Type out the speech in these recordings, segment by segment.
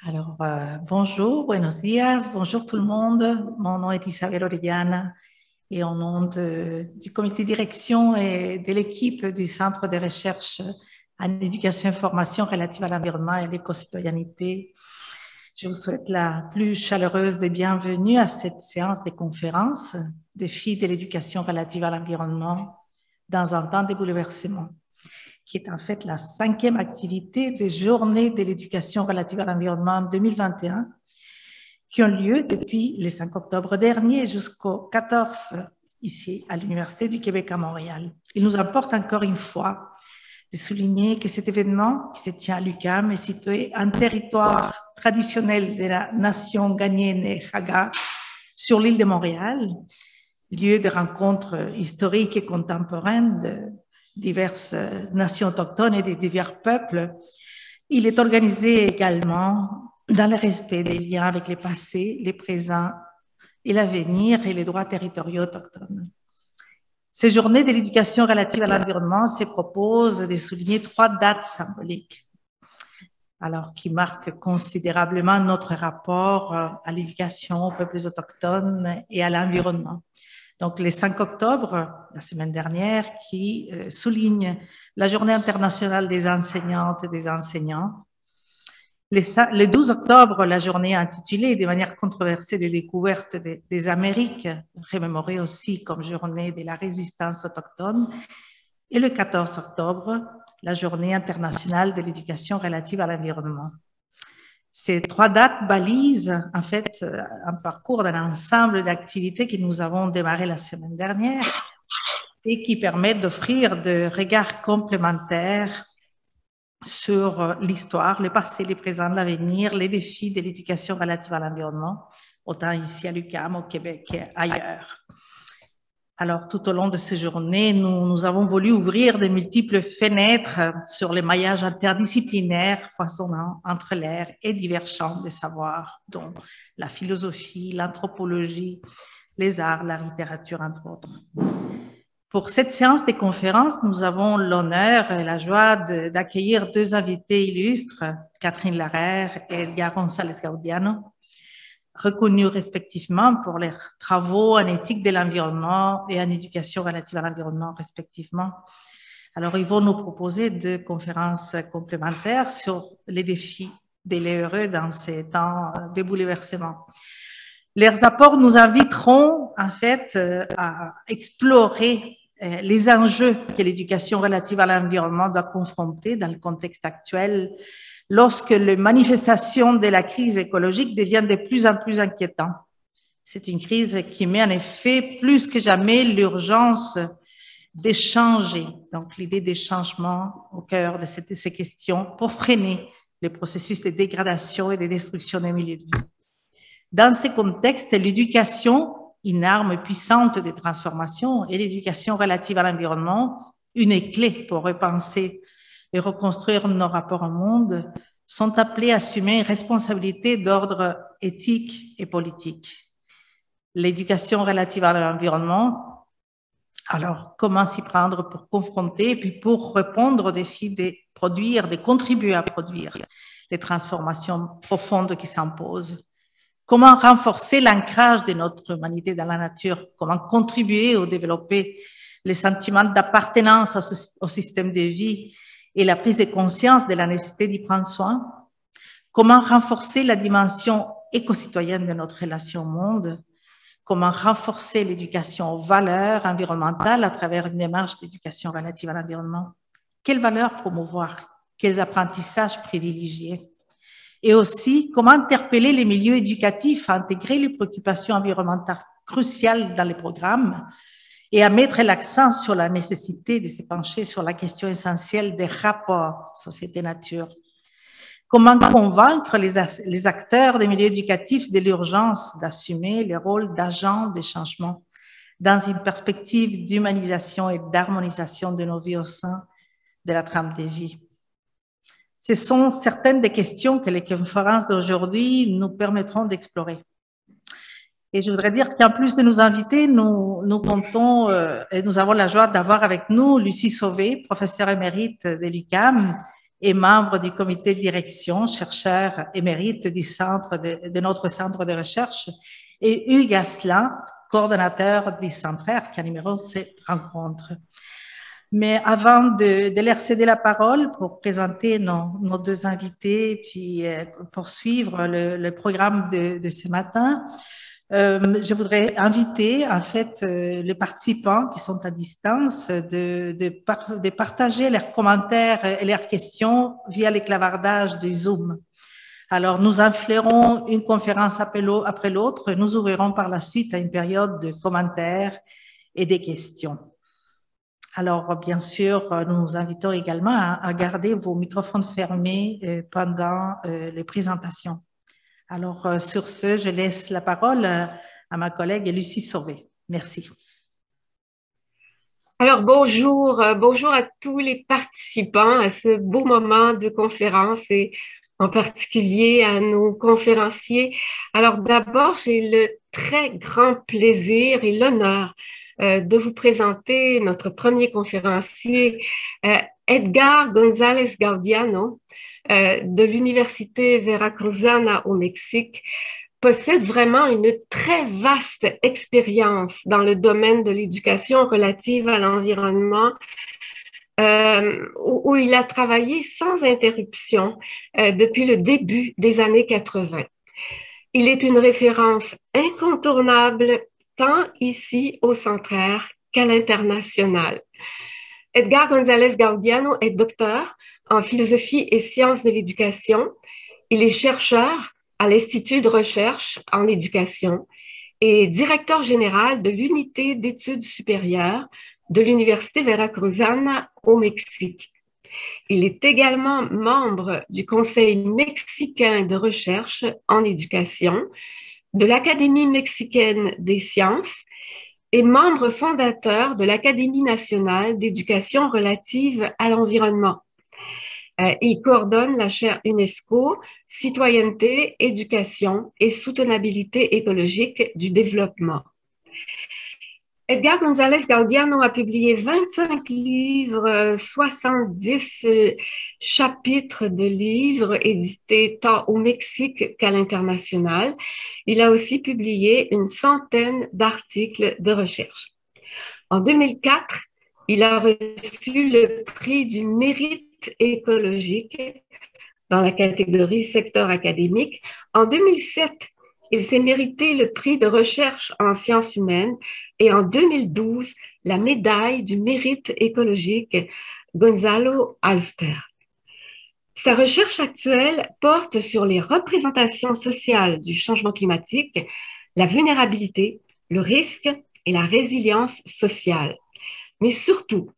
Bonjour, buenos días, bonjour tout le monde. Mon nom est Isabelle Orellana et au nom du comité de direction et de l'équipe du Centre de recherche en éducation et formation relative à l'environnement et l'éco-citoyenneté, je vous souhaite la plus chaleureuse des bienvenues à cette séance de conférence Défis de l'éducation relative à l'environnement dans un temps de bouleversement, qui est en fait la 5e activité des journées de l'éducation relative à l'environnement 2021, qui ont lieu depuis le 5 octobre dernier jusqu'au 14 ici à l'Université du Québec à Montréal. Il nous importe encore une fois de souligner que cet événement qui se tient à l'UQAM est situé en territoire traditionnel de la nation ghanéenne et Khaga sur l'île de Montréal, lieu de rencontres historiques et contemporaines de diverses nations autochtones et de divers peuples. Il est organisé également dans le respect des liens avec les passés, les présents et l'avenir et les droits territoriaux autochtones. Ces journées de l'éducation relative à l'environnement se proposent de souligner 3 dates symboliques, alors qui marquent considérablement notre rapport à l'éducation aux peuples autochtones et à l'environnement. Donc, le 5 octobre, la semaine dernière, qui souligne la Journée internationale des enseignantes et des enseignants. Le 12 octobre, la journée intitulée de manière controversée des découvertes des Amériques, remémorée aussi comme journée de la résistance autochtone. Et le 14 octobre, la Journée internationale de l'éducation relative à l'environnement. Ces 3 dates balisent en fait un parcours d'un ensemble d'activités que nous avons démarré la semaine dernière et qui permettent d'offrir des regards complémentaires sur l'histoire, le passé, le présent, l'avenir, les défis de l'éducation relative à l'environnement, autant ici à l'UQAM, au Québec et ailleurs. Alors, tout au long de ces journées, nous avons voulu ouvrir de multiples fenêtres sur les maillages interdisciplinaires foisonnant entre l'air et divers champs de savoir, dont la philosophie, l'anthropologie, les arts, la littérature, entre autres. Pour cette séance de conférence, nous avons l'honneur et la joie d'accueillir 2 invités illustres, Catherine Larère et Edgar González Gaudiano, reconnus respectivement pour leurs travaux en éthique de l'environnement et en éducation relative à l'environnement respectivement. Alors, ils vont nous proposer 2 conférences complémentaires sur les défis de l'ERE dans ces temps de bouleversement. Leurs apports nous inviteront en fait à explorer les enjeux que l'éducation relative à l'environnement doit confronter dans le contexte actuel lorsque les manifestations de la crise écologique deviennent de plus en plus inquiétantes. C'est une crise qui met en effet plus que jamais l'urgence d'échanger, donc l'idée des changements au cœur de ces questions pour freiner les processus de dégradation et de destruction des milieux de vie. Dans ce contexte, l'éducation, une arme puissante de transformation, et l'éducation relative à l'environnement, une clé pour repenser et reconstruire nos rapports au monde, sont appelés à assumer une responsabilité d'ordre éthique et politique. L'éducation relative à l'environnement, alors comment s'y prendre pour confronter et puis pour répondre aux défis de produire, de contribuer à produire les transformations profondes qui s'imposent? Comment renforcer l'ancrage de notre humanité dans la nature? Comment contribuer au développer les sentiments d'appartenance au système de vie et la prise de conscience de la nécessité d'y prendre soin? Comment renforcer la dimension éco-citoyenne de notre relation au monde? Comment renforcer l'éducation aux valeurs environnementales à travers une démarche d'éducation relative à l'environnement? Quelles valeurs promouvoir? Quels apprentissages privilégier? Et aussi, comment interpeller les milieux éducatifs à intégrer les préoccupations environnementales cruciales dans les programmes et à mettre l'accent sur la nécessité de se pencher sur la question essentielle des rapports société-nature. Comment convaincre les acteurs des milieux éducatifs de l'urgence d'assumer le rôle d'agents des changements dans une perspective d'humanisation et d'harmonisation de nos vies au sein de la trame des vies. Ce sont certaines des questions que les conférences d'aujourd'hui nous permettront d'explorer. Et je voudrais dire qu'en plus de nous inviter, nous comptons et nous avons la joie d'avoir avec nous Lucie Sauvé, professeure émérite de l'UQAM et membre du comité de direction, chercheur émérite de notre centre de recherche, et Hugues Asselin, coordonnateur du Centraire, qui a numéro cette rencontre. Mais avant de leur céder la parole pour présenter nos deux invités, puis poursuivre le programme de ce matin, je voudrais inviter en fait les participants qui sont à distance de partager leurs commentaires et leurs questions via les clavardage de Zoom. Alors, nous enflerons une conférence après l'autre. Nous ouvrirons par la suite à une période de commentaires et des questions. Alors, bien sûr, nous vous invitons également à garder vos microphones fermés pendant les présentations. Alors, sur ce, je laisse la parole à ma collègue Lucie Sauvé. Merci. Alors, bonjour à tous les participants à ce beau moment de conférence et en particulier à nos conférenciers. Alors, d'abord, j'ai le très grand plaisir et l'honneur de vous présenter notre premier conférencier, Edgar González Gaudiano, de l'Université Veracruzana au Mexique, possède vraiment une très vaste expérience dans le domaine de l'éducation relative à l'environnement, où il a travaillé sans interruption depuis le début des années 80. Il est une référence incontournable tant ici au Centraire qu'à l'international. Edgar González Gaudiano est docteur en philosophie et sciences de l'éducation. Il est chercheur à l'Institut de recherche en éducation et directeur général de l'unité d'études supérieures de l'Université Veracruzana au Mexique. Il est également membre du Conseil mexicain de recherche en éducation, de l'Académie mexicaine des sciences et membre fondateur de l'Académie nationale d'éducation relative à l'environnement. Il coordonne la chaire UNESCO, Citoyenneté, Éducation et Soutenabilité écologique du développement. Edgar González Gaudiano a publié 25 livres, 70 chapitres de livres édités tant au Mexique qu'à l'international. Il a aussi publié une centaine d'articles de recherche. En 2004, il a reçu le prix du mérite écologique dans la catégorie secteur académique. En 2007, il s'est mérité le prix de recherche en sciences humaines et en 2012, la médaille du mérite écologique Gonzalo Halffter. Sa recherche actuelle porte sur les représentations sociales du changement climatique, la vulnérabilité, le risque et la résilience sociale. Mais surtout,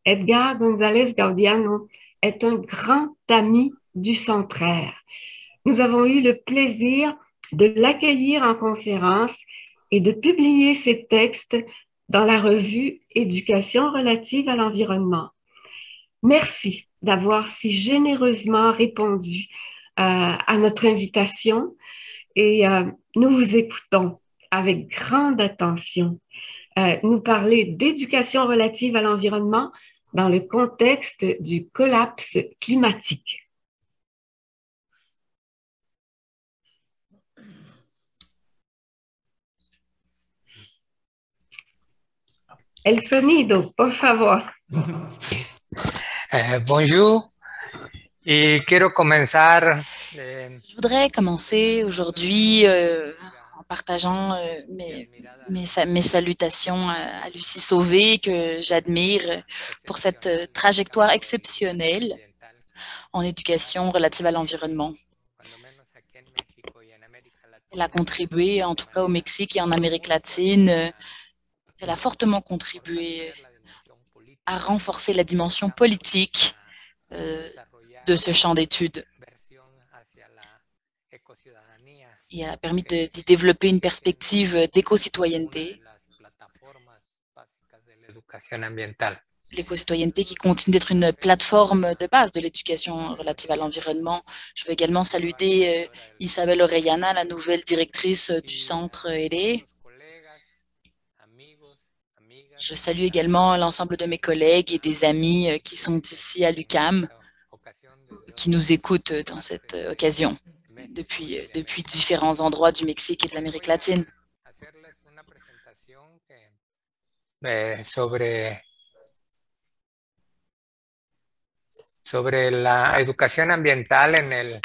Edgar González Gaudiano est un grand ami du Centraire. Nous avons eu le plaisir de l'accueillir en conférence et de publier ses textes dans la revue Éducation relative à l'environnement. Merci d'avoir si généreusement répondu à notre invitation et nous vous écoutons avec grande attention nous parler d'éducation relative à l'environnement dans le contexte du collapse climatique. El sonido, por favor. Bonjour, et quiero comenzar. Je voudrais commencer aujourd'hui en partageant mes salutations à Lucie Sauvé, que j'admire pour cette trajectoire exceptionnelle en éducation relative à l'environnement. Elle a contribué, en tout cas au Mexique et en Amérique latine, elle a fortement contribué à renforcer la dimension politique de ce champ d'études. Et elle a permis d'y développer une perspective d'éco-citoyenneté. L'éco-citoyenneté qui continue d'être une plateforme de base de l'éducation relative à l'environnement. Je veux également saluer Isabel Orellana, la nouvelle directrice du centre ELE. Je salue également l'ensemble de mes collègues et des amis qui sont ici à l'UQAM. qui nous écoutent dans cette occasion, depuis différents endroits du Mexique et de l'Amérique latine.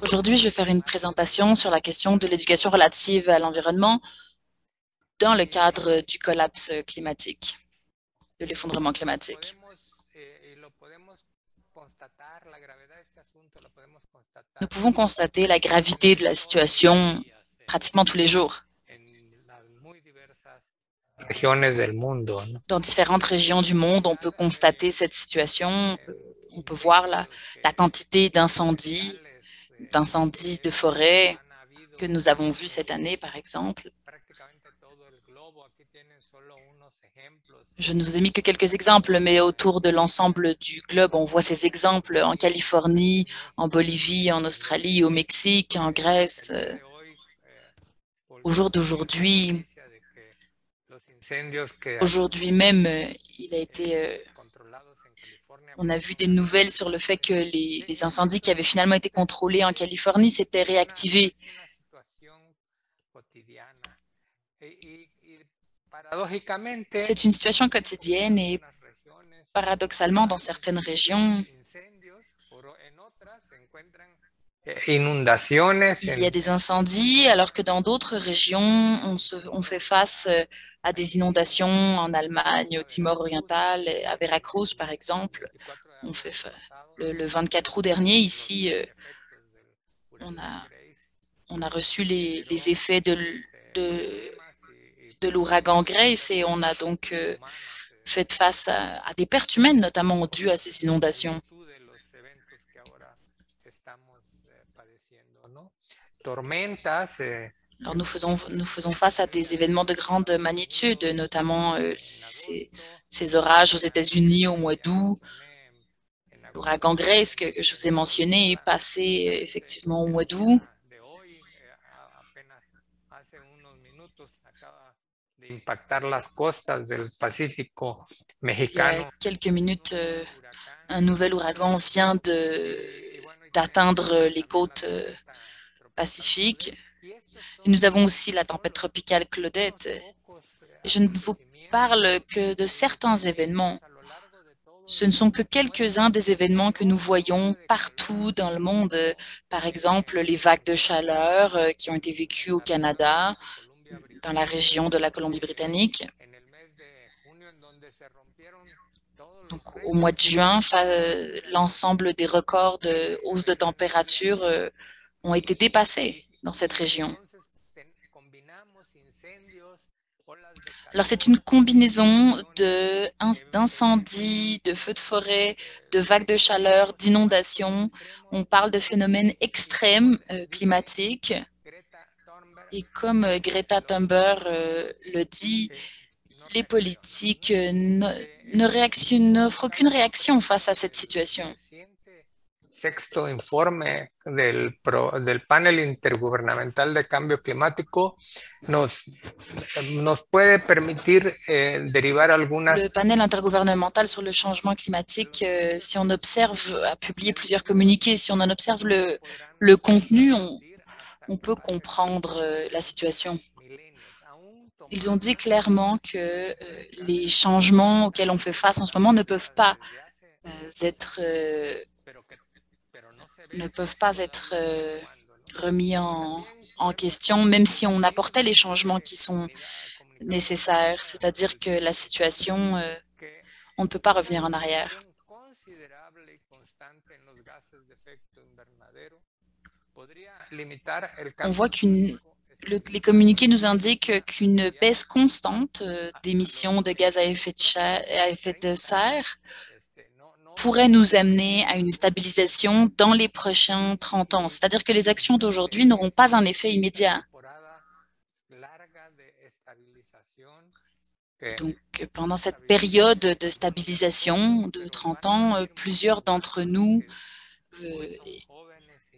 Aujourd'hui, je vais faire une présentation sur la question de l'éducation relative à l'environnement dans le cadre du collapse climatique, de l'effondrement climatique. Nous pouvons constater la gravité de la situation pratiquement tous les jours. Dans différentes régions du monde, on peut constater cette situation, on peut voir la quantité d'incendies de forêt que nous avons vus cette année, par exemple. Je ne vous ai mis que quelques exemples, mais autour de l'ensemble du globe, on voit ces exemples en Californie, en Bolivie, en Australie, au Mexique, en Grèce. Au jour d'aujourd'hui, même, on a vu des nouvelles sur le fait que les incendies qui avaient finalement été contrôlés en Californie s'étaient réactivés. C'est une situation quotidienne et paradoxalement, dans certaines régions, il y a des incendies, alors que dans d'autres régions, on fait face à des inondations en Allemagne, au Timor oriental, à Veracruz, par exemple. Le 24 août dernier, ici, on a reçu les effets de l'ouragan Grace et on a donc fait face à des pertes humaines, notamment dues à ces inondations. Alors nous faisons face à des événements de grande magnitude, notamment ces orages aux États-Unis au mois d'août. L'ouragan Grace que je vous ai mentionné est passé effectivement au mois d'août. Il y a quelques minutes, un nouvel ouragan vient d'atteindre les côtes pacifiques. Et nous avons aussi la tempête tropicale Claudette. Je ne vous parle que de certains événements. Ce ne sont que quelques-uns des événements que nous voyons partout dans le monde. Par exemple, les vagues de chaleur qui ont été vécues au Canada, dans la région de la Colombie-Britannique. Donc, au mois de juin, l'ensemble des records de hausse de température ont été dépassés dans cette région. Alors, c'est une combinaison d'incendies, de feux de forêt, de vagues de chaleur, d'inondations. On parle de phénomènes extrêmes climatiques. Et comme Greta Thunberg le dit, les politiques n'offrent aucune réaction face à cette situation. Sexto informe del panel intergubernamental de cambio climático nos puede permitir derivar algunas. Le panel intergouvernemental sur le changement climatique, si on observe, a publié plusieurs communiqués. Si on en observe le contenu, on peut comprendre la situation. Ils ont dit clairement que les changements auxquels on fait face en ce moment ne peuvent pas être remis en question, même si on apportait les changements qui sont nécessaires. C'est-à-dire que la situation, on ne peut pas revenir en arrière. On voit les communiqués nous indiquent qu'une baisse constante d'émissions de gaz à effet de serre pourrait nous amener à une stabilisation dans les prochains 30 ans. C'est-à-dire que les actions d'aujourd'hui n'auront pas un effet immédiat. Donc, pendant cette période de stabilisation de 30 ans, plusieurs d'entre nous,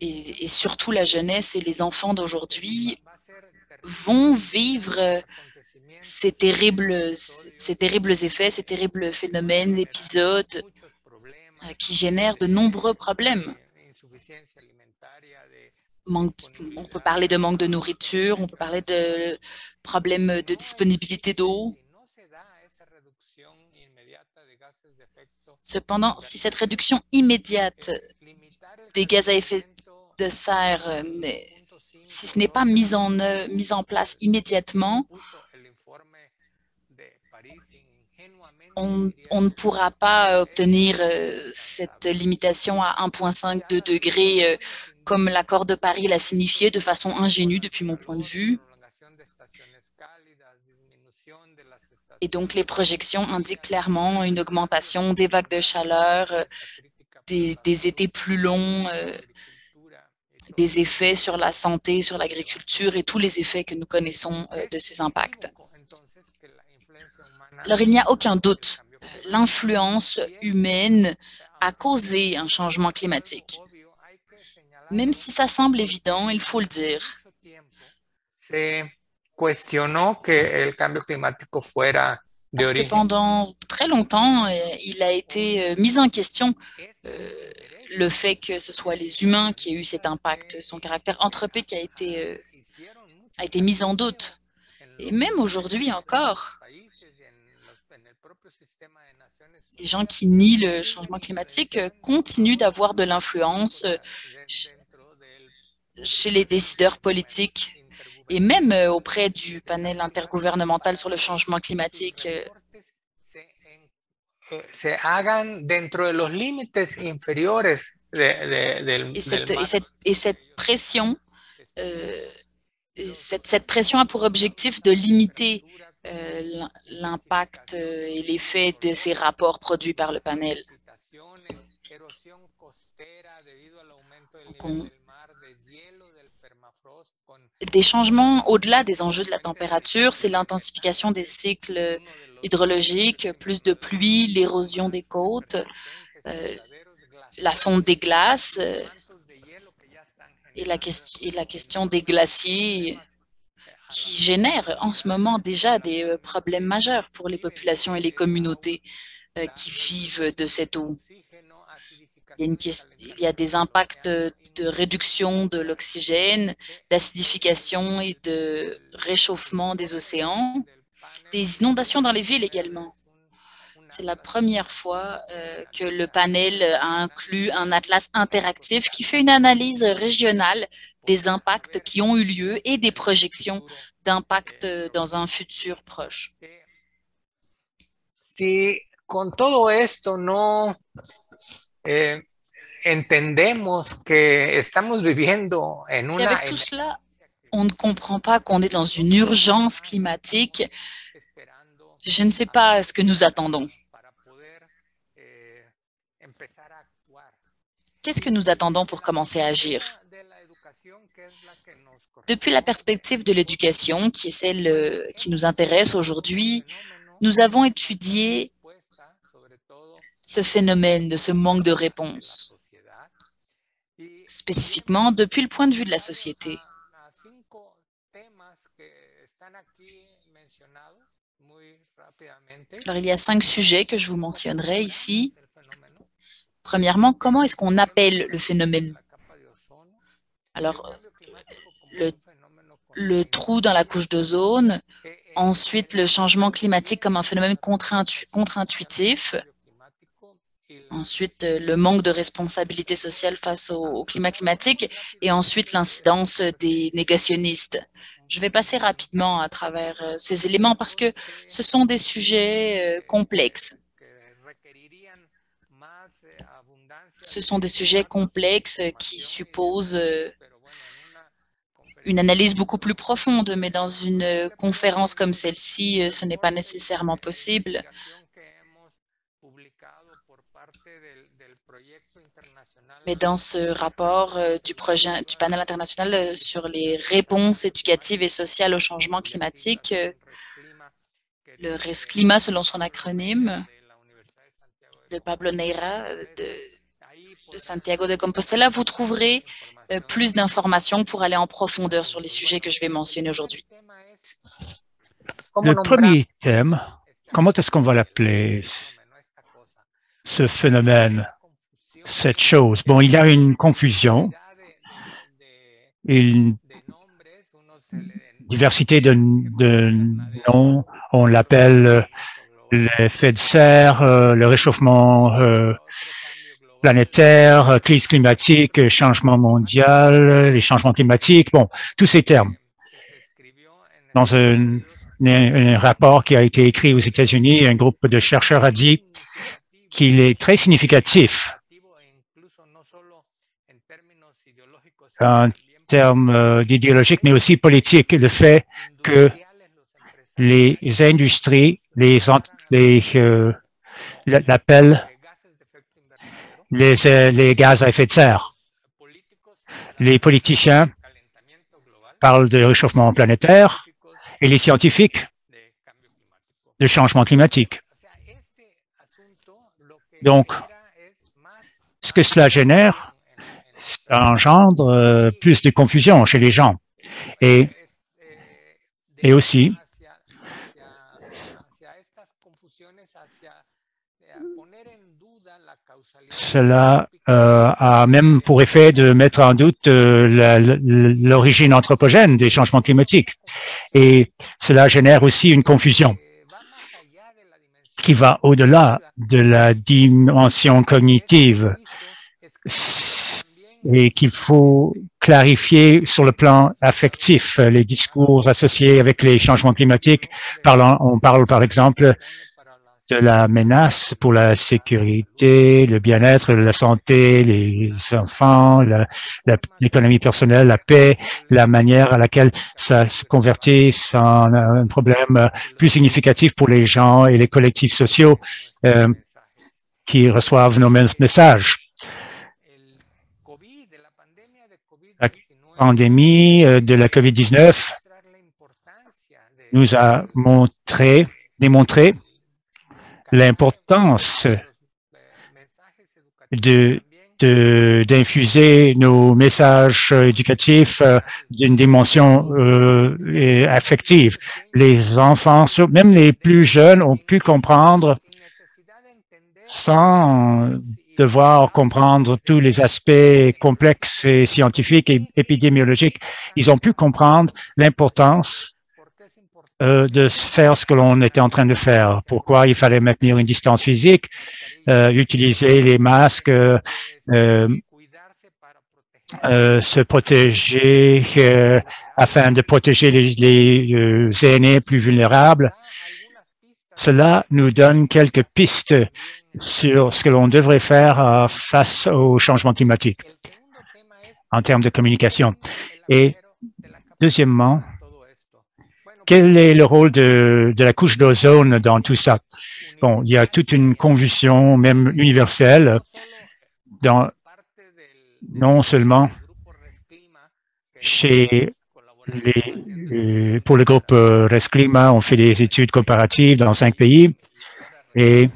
et surtout la jeunesse et les enfants d'aujourd'hui, vont vivre ces terribles effets, ces terribles phénomènes, épisodes qui génèrent de nombreux problèmes. On peut parler de manque de nourriture, on peut parler de problèmes de disponibilité d'eau. Cependant, si cette réduction immédiate des gaz à effet de serre, si ce n'est pas mis en place immédiatement, on ne pourra pas obtenir cette limitation à 1,5 degrés comme l'accord de Paris l'a signifié de façon ingénue depuis mon point de vue. Et donc, les projections indiquent clairement une augmentation des vagues de chaleur, des étés plus longs, des effets sur la santé, sur l'agriculture et tous les effets que nous connaissons de ces impacts. Alors, il n'y a aucun doute, l'influence humaine a causé un changement climatique. Même si ça semble évident, il faut le dire. Parce que pendant très longtemps, il a été mis en question le fait que ce soit les humains qui aient eu cet impact. Son caractère anthropique a été mis en doute. Et même aujourd'hui encore, les gens qui nient le changement climatique continuent d'avoir de l'influence chez les décideurs politiques et même auprès du panel intergouvernemental sur le changement climatique. Et cette pression, cette pression a pour objectif de limiter l'impact et l'effet de ces rapports produits par le panel. Des changements au-delà des enjeux de la température, c'est l'intensification des cycles hydrologiques, plus de pluie, l'érosion des côtes, la fonte des glaces et la question des glaciers qui génèrent en ce moment déjà des problèmes majeurs pour les populations et les communautés qui vivent de cette eau. Il y a des impacts de réduction de l'oxygène, d'acidification et de réchauffement des océans, des inondations dans les villes également. C'est la première fois que le panel a inclus un atlas interactif qui fait une analyse régionale des impacts qui ont eu lieu et des projections d'impact dans un futur proche. Si con todo esto no entendemos que estamos viviendo en si avec tout cela, on ne comprend pas qu'on est dans une urgence climatique, je ne sais pas ce que nous attendons. Qu'est-ce que nous attendons pour commencer à agir? Depuis la perspective de l'éducation, qui est celle qui nous intéresse aujourd'hui, nous avons étudié ce phénomène de ce manque de réponse, spécifiquement depuis le point de vue de la société. Alors, il y a 5 sujets que je vous mentionnerai ici. Premièrement, comment est-ce qu'on appelle le phénomène? Alors, le trou dans la couche d'ozone, ensuite le changement climatique comme un phénomène contre-intuitif, ensuite le manque de responsabilité sociale face au climat climatique et ensuite l'incidence des négationnistes. Je vais passer rapidement à travers ces éléments parce que ce sont des sujets complexes. Ce sont des sujets complexes qui supposent une analyse beaucoup plus profonde, mais dans une conférence comme celle-ci, ce n'est pas nécessairement possible. Mais dans ce rapport du panel international sur les réponses éducatives et sociales au changement climatique, le RESCLIMA selon son acronyme, de Pablo Neira de Santiago de Compostela, vous trouverez plus d'informations pour aller en profondeur sur les sujets que je vais mentionner aujourd'hui. Le premier thème, comment est-ce qu'on va l'appeler, ce phénomène? cette chose. Bon, il y a une confusion, une diversité de noms. On l'appelle l'effet de serre, le réchauffement planétaire, crise climatique, changement mondial, les changements climatiques, bon, tous ces termes. Dans un rapport qui a été écrit aux États-Unis, un groupe de chercheurs a dit qu'il est très significatif en termes idéologiques, mais aussi politiques, le fait que les industries l'appellent les gaz à effet de serre. Les politiciens parlent de réchauffement planétaire et les scientifiques de changement climatique. Donc, ce que cela génère, ça engendre plus de confusion chez les gens. Et aussi, cela a même pour effet de mettre en doute l'origine anthropogène des changements climatiques. Et cela génère aussi une confusion qui va au-delà de la dimension cognitive et qu'il faut clarifier sur le plan affectif les discours associés avec les changements climatiques. On parle par exemple de la menace pour la sécurité, le bien-être, la santé, les enfants, l'économie personnelle, la paix, la manière à laquelle ça se convertit en un problème plus significatif pour les gens et les collectifs sociaux qui reçoivent nos messages. La pandémie de la COVID-19 nous a démontré l'importance d'infuser nos messages éducatifs d'une dimension affective. Les enfants, même les plus jeunes, ont pu comprendre sans devoir comprendre tous les aspects complexes et scientifiques et épidémiologiques. Ils ont pu comprendre l'importance de faire ce que l'on était en train de faire. Pourquoi il fallait maintenir une distance physique, utiliser les masques, se protéger afin de protéger les aînés plus vulnérables. Cela nous donne quelques pistes sur ce que l'on devrait faire face au changement climatique en termes de communication. Et deuxièmement, quel est le rôle de la couche d'ozone dans tout ça? Bon, il y a toute une confusion, même universelle, non seulement pour le groupe ResClima, on fait des études comparatives dans 5 pays et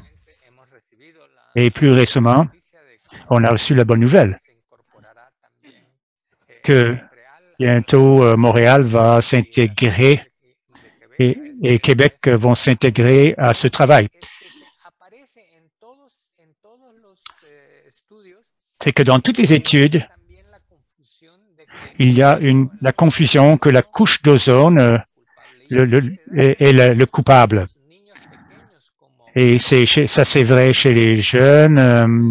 plus récemment, on a reçu la bonne nouvelle que bientôt Montréal va s'intégrer et Québec vont s'intégrer à ce travail. C'est que dans toutes les études, il y a la confusion que la couche d'ozone est le coupable. Et ça, c'est vrai chez les jeunes.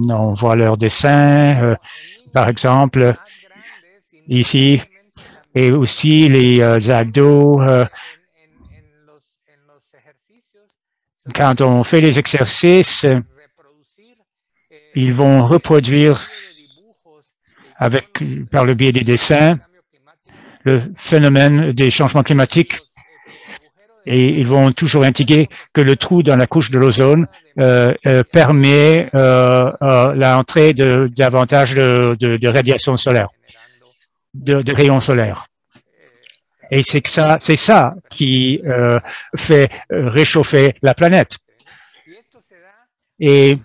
On voit leurs dessins, par exemple, ici, et aussi les ados. Quand on fait les exercices, ils vont reproduire par le biais des dessins le phénomène des changements climatiques et ils vont toujours indiquer que le trou dans la couche de l'ozone permet l'entrée davantage de radiation solaire, de rayons solaires. Et c'est ça qui fait réchauffer la planète. Et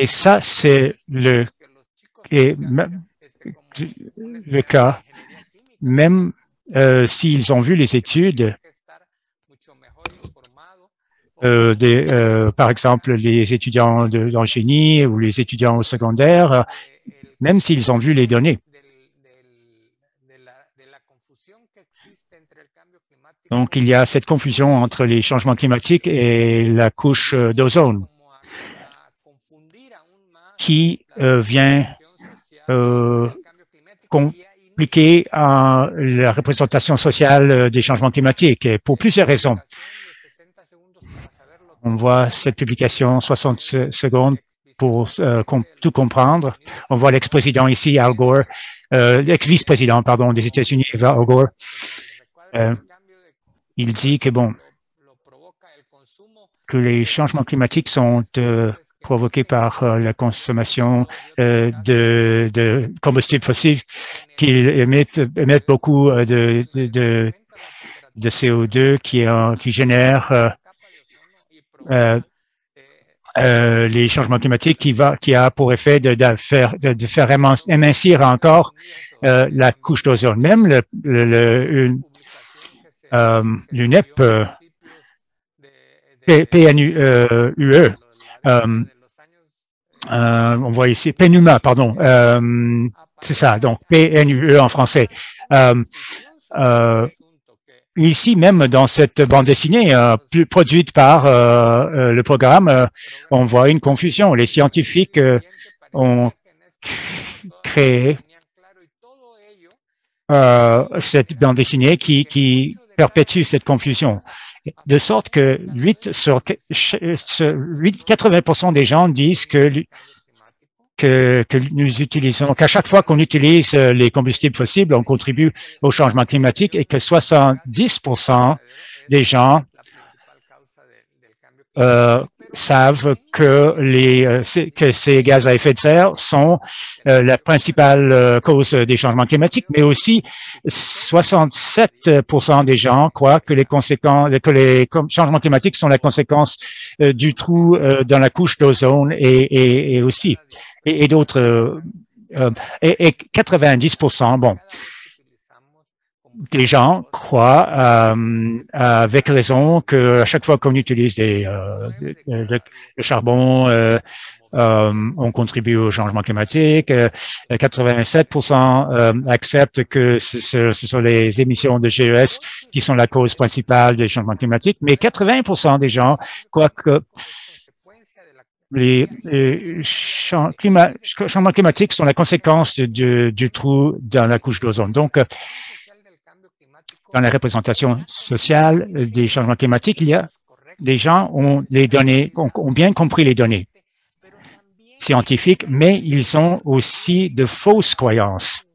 ça, c'est le cas, même s'ils ont vu les études, par exemple, les étudiants en génie ou les étudiants au secondaire, même s'ils ont vu les données. Donc, il y a cette confusion entre les changements climatiques et la couche d'ozone qui vient compliquer la représentation sociale des changements climatiques et pour plusieurs raisons. On voit cette publication 60 secondes pour tout comprendre. On voit l'ex-président ici, Al Gore, l'ex-vice-président, pardon, des États-Unis, Al Gore. Il dit que, bon, que les changements climatiques sont provoqués par la consommation de combustibles fossiles qui émettent beaucoup de CO2 qui génèrent les changements climatiques qui a pour effet de faire émincir encore la couche d'ozone. Même l'UNEP, PNUE, on voit ici, PNUMA, pardon, c'est ça, donc PNUE en français. Ici, même dans cette bande dessinée produite par le programme, on voit une confusion. Les scientifiques ont créé cette bande dessinée qui perpétue cette confusion. De sorte que 80% des gens disent que nous utilisons, qu'à chaque fois qu'on utilise les combustibles fossiles, on contribue au changement climatique et que 70% des gens savent que ces gaz à effet de serre sont la principale cause des changements climatiques, mais aussi 67% des gens croient que les changements climatiques sont la conséquence du trou dans la couche d'ozone et aussi et d'autres et 90%, bon, des gens croient avec raison que à chaque fois qu'on utilise le charbon, on contribue au changement climatique. 87% acceptent que ce sont les émissions de GES qui sont la cause principale des changements climatiques, mais 80% des gens croient que les changements climatiques sont la conséquence du trou dans la couche d'ozone. Donc, dans la représentation sociale des changements climatiques, il y a des gens ont bien compris les données scientifiques, mais ils ont aussi de fausses croyances,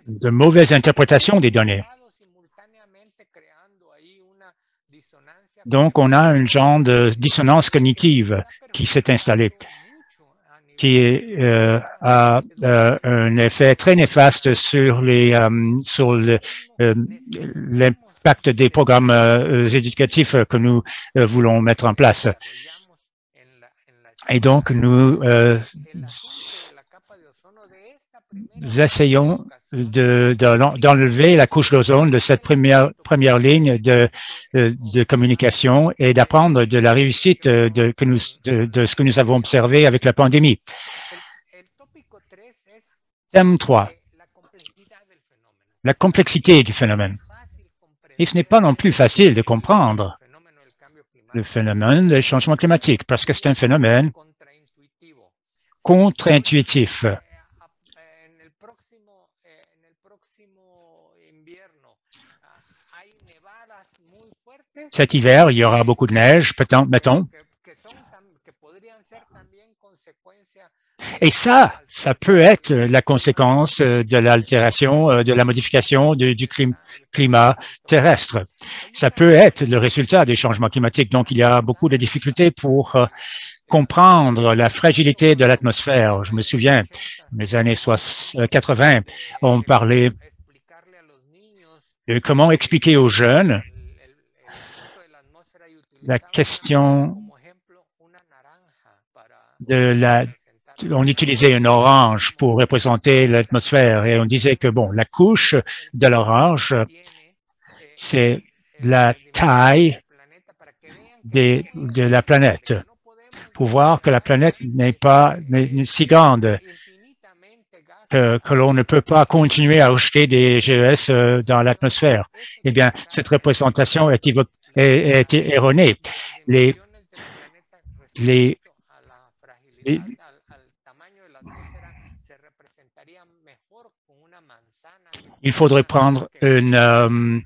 de mauvaises interprétations des données. Donc, on a un genre de dissonance cognitive qui s'est installée, qui a un effet très néfaste sur l'impact des programmes éducatifs que nous voulons mettre en place. Et donc, nous essayons d'enlever la couche d'ozone de cette première ligne de communication et d'apprendre de la réussite de ce que nous avons observé avec la pandémie. Thème 3. La complexité du phénomène. Et ce n'est pas non plus facile de comprendre le phénomène du changement climatique parce que c'est un phénomène contre-intuitif. Cet hiver, il y aura beaucoup de neige, mettons. Et ça peut être la conséquence de l'altération, de la modification du climat terrestre. Ça peut être le résultat des changements climatiques. Donc, il y a beaucoup de difficultés pour comprendre la fragilité de l'atmosphère. Je me souviens, dans les années 80, on parlait de comment expliquer aux jeunes la question on utilisait une orange pour représenter l'atmosphère et on disait que, bon, la couche de l'orange, c'est la taille de la planète, pour voir que la planète n'est si grande que l'on ne peut pas continuer à rejeter des GES dans l'atmosphère. Eh bien, cette représentation est erronée. Il faudrait prendre une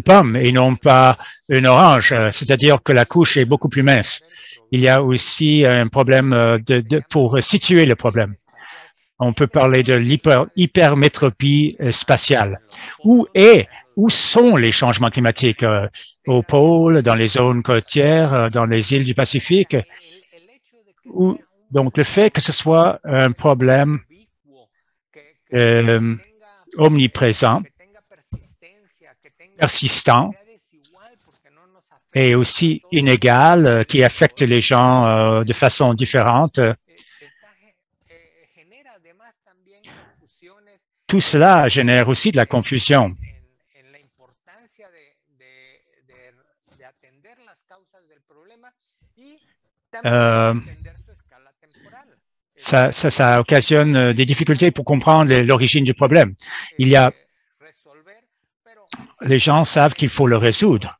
pomme et non pas une orange, c'est-à-dire que la couche est beaucoup plus mince. Il y a aussi un problème pour situer le problème. On peut parler de l'hypermétropie spatiale. Où sont les changements climatiques? Au pôle, dans les zones côtières, dans les îles du Pacifique? Donc, le fait que ce soit un problème omniprésent, persistant et aussi inégal, qui affecte les gens de façon différente. Tout cela génère aussi de la confusion. Ça occasionne des difficultés pour comprendre l'origine du problème. Les gens savent qu'il faut le résoudre.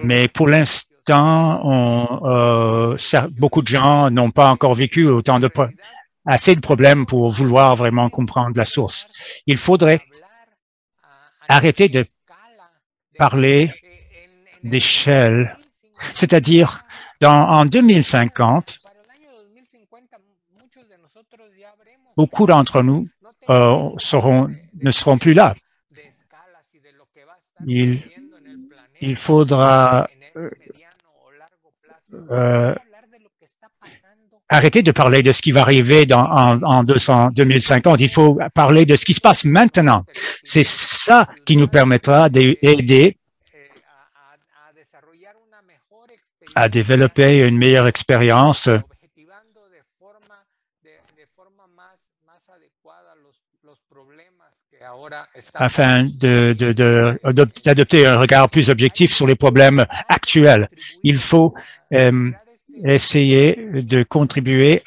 Mais pour l'instant, beaucoup de gens n'ont pas encore vécu assez de problèmes pour vouloir vraiment comprendre la source. Il faudrait arrêter de parler d'échelle, c'est-à-dire en 2050, beaucoup d'entre nous ne seront plus là. Il faudra arrêter de parler de ce qui va arriver en 2050. Il faut parler de ce qui se passe maintenant. C'est ça qui nous permettra d'aider à développer une meilleure expérience afin d'adopter un regard plus objectif sur les problèmes actuels. Il faut essayer de contribuer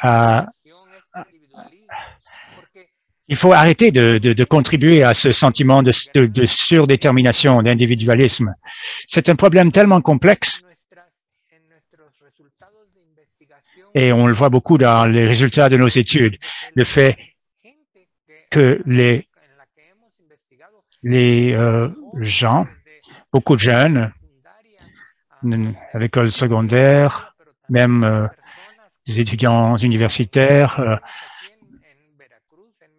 il faut arrêter de contribuer à ce sentiment de surdétermination, d'individualisme. C'est un problème tellement complexe et on le voit beaucoup dans les résultats de nos études. Le fait que les gens, beaucoup de jeunes, à l'école secondaire, même des étudiants universitaires,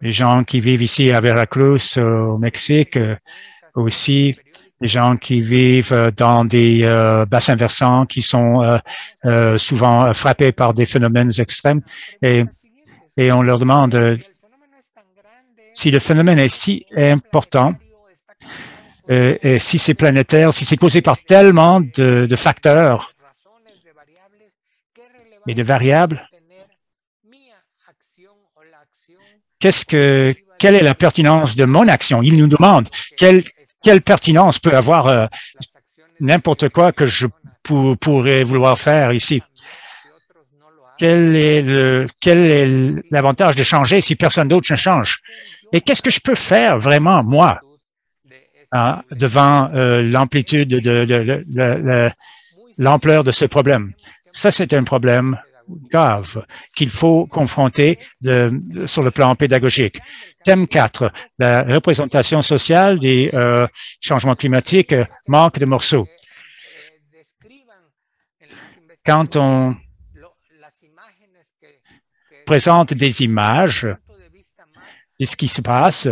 les gens qui vivent ici à Veracruz, au Mexique, aussi les gens qui vivent dans des bassins versants qui sont souvent frappés par des phénomènes extrêmes. Et on leur demande si le phénomène est si important, et si c'est planétaire, si c'est causé par tellement de facteurs et de variables, quelle est la pertinence de mon action? Il nous demande quelle pertinence peut avoir n'importe quoi que je pourrais vouloir faire ici. Quel est l'avantage de changer si personne d'autre ne change? Et qu'est-ce que je peux faire vraiment, moi, devant l'amplitude l'ampleur de ce problème? Ça, c'est un problème grave qu'il faut confronter sur le plan pédagogique. Thème 4, la représentation sociale des changements climatiques manque de morceaux. Quand on présente des images de ce qui se passe,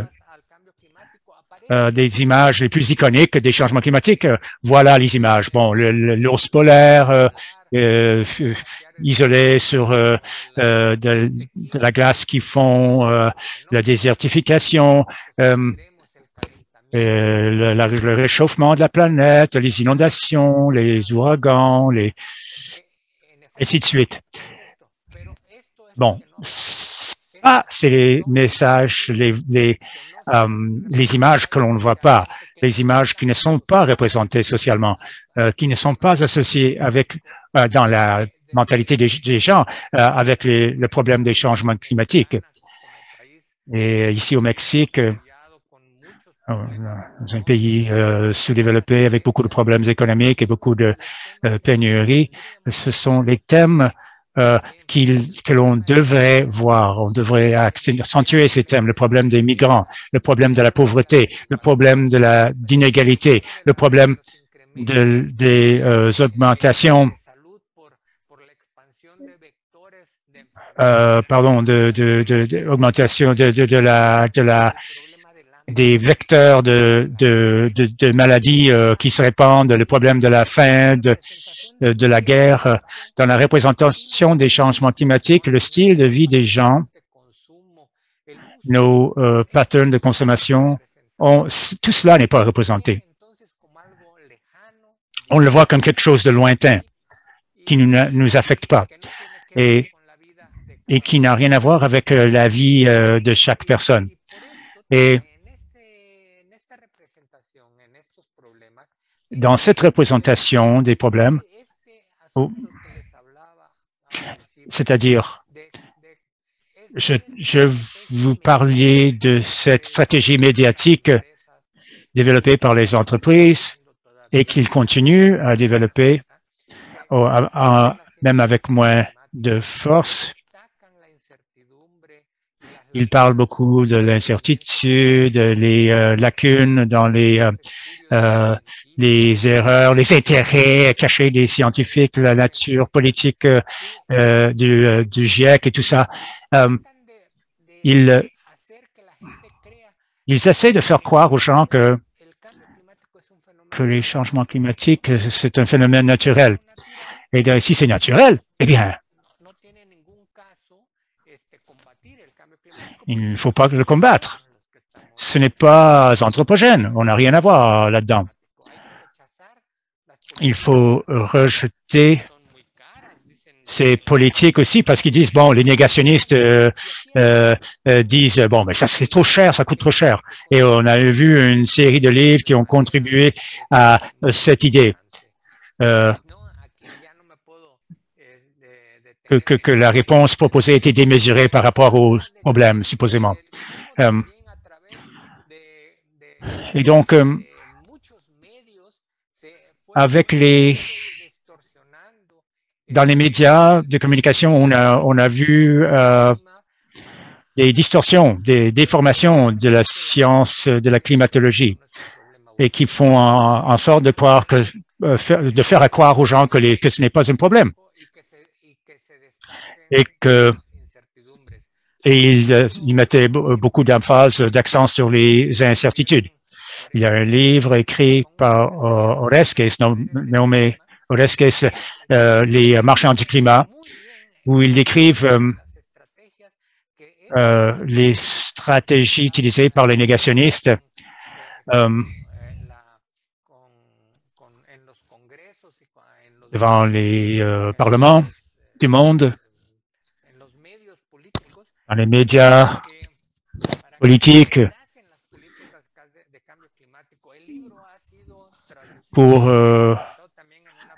des images les plus iconiques des changements climatiques, voilà les images. Bon, l'ours polaire isolé sur de la glace qui fond, la désertification, le réchauffement de la planète, les inondations, les ouragans, ainsi de suite. Bon, Ah, c'est les messages, les images que l'on ne voit pas, les images qui ne sont pas représentées socialement, qui ne sont pas associées avec, dans la mentalité des gens, avec le problème des changements climatiques. Et ici au Mexique, dans un pays sous-développé avec beaucoup de problèmes économiques et beaucoup de pénuries, ce sont les thèmes que l'on devrait voir. On devrait accentuer ces thèmes, le problème des migrants, le problème de la pauvreté, le problème de d'inégalité, le problème des augmentations, augmentation des vecteurs de maladies qui se répandent, le problème de la faim, de la guerre, dans la représentation des changements climatiques, le style de vie des gens, nos patterns de consommation, tout cela n'est pas représenté. On le voit comme quelque chose de lointain qui ne nous affecte pas et qui n'a rien à voir avec la vie de chaque personne. Et dans cette représentation des problèmes, c'est-à-dire, je vous parlais de cette stratégie médiatique développée par les entreprises et qu'ils continuent à développer, même avec moins de force. Ils parlent beaucoup de l'incertitude, les lacunes dans les erreurs, les intérêts cachés des scientifiques, la nature politique du GIEC et tout ça. Ils essaient de faire croire aux gens que les changements climatiques, c'est un phénomène naturel. Et si c'est naturel, eh bien, il ne faut pas le combattre. Ce n'est pas anthropogène. On n'a rien à voir là-dedans. Il faut rejeter ces politiques aussi parce qu'ils disent, bon, les négationnistes disent, bon, mais ça c'est trop cher, ça coûte trop cher. Et on a vu une série de livres qui ont contribué à cette idée. Que la réponse proposée était démesurée par rapport aux problèmes, supposément. Et donc, dans les médias de communication, on a vu des distorsions, des déformations de la science, de la climatologie, et qui font en sorte de faire croire aux gens que ce n'est pas un problème. Et il mettait beaucoup d'emphase, d'accent sur les incertitudes. Il y a un livre écrit par Oreskes, nommé Oreskes, Les marchands du climat, où ils décrivent les stratégies utilisées par les négationnistes devant les parlements du monde, dans les médias politiques,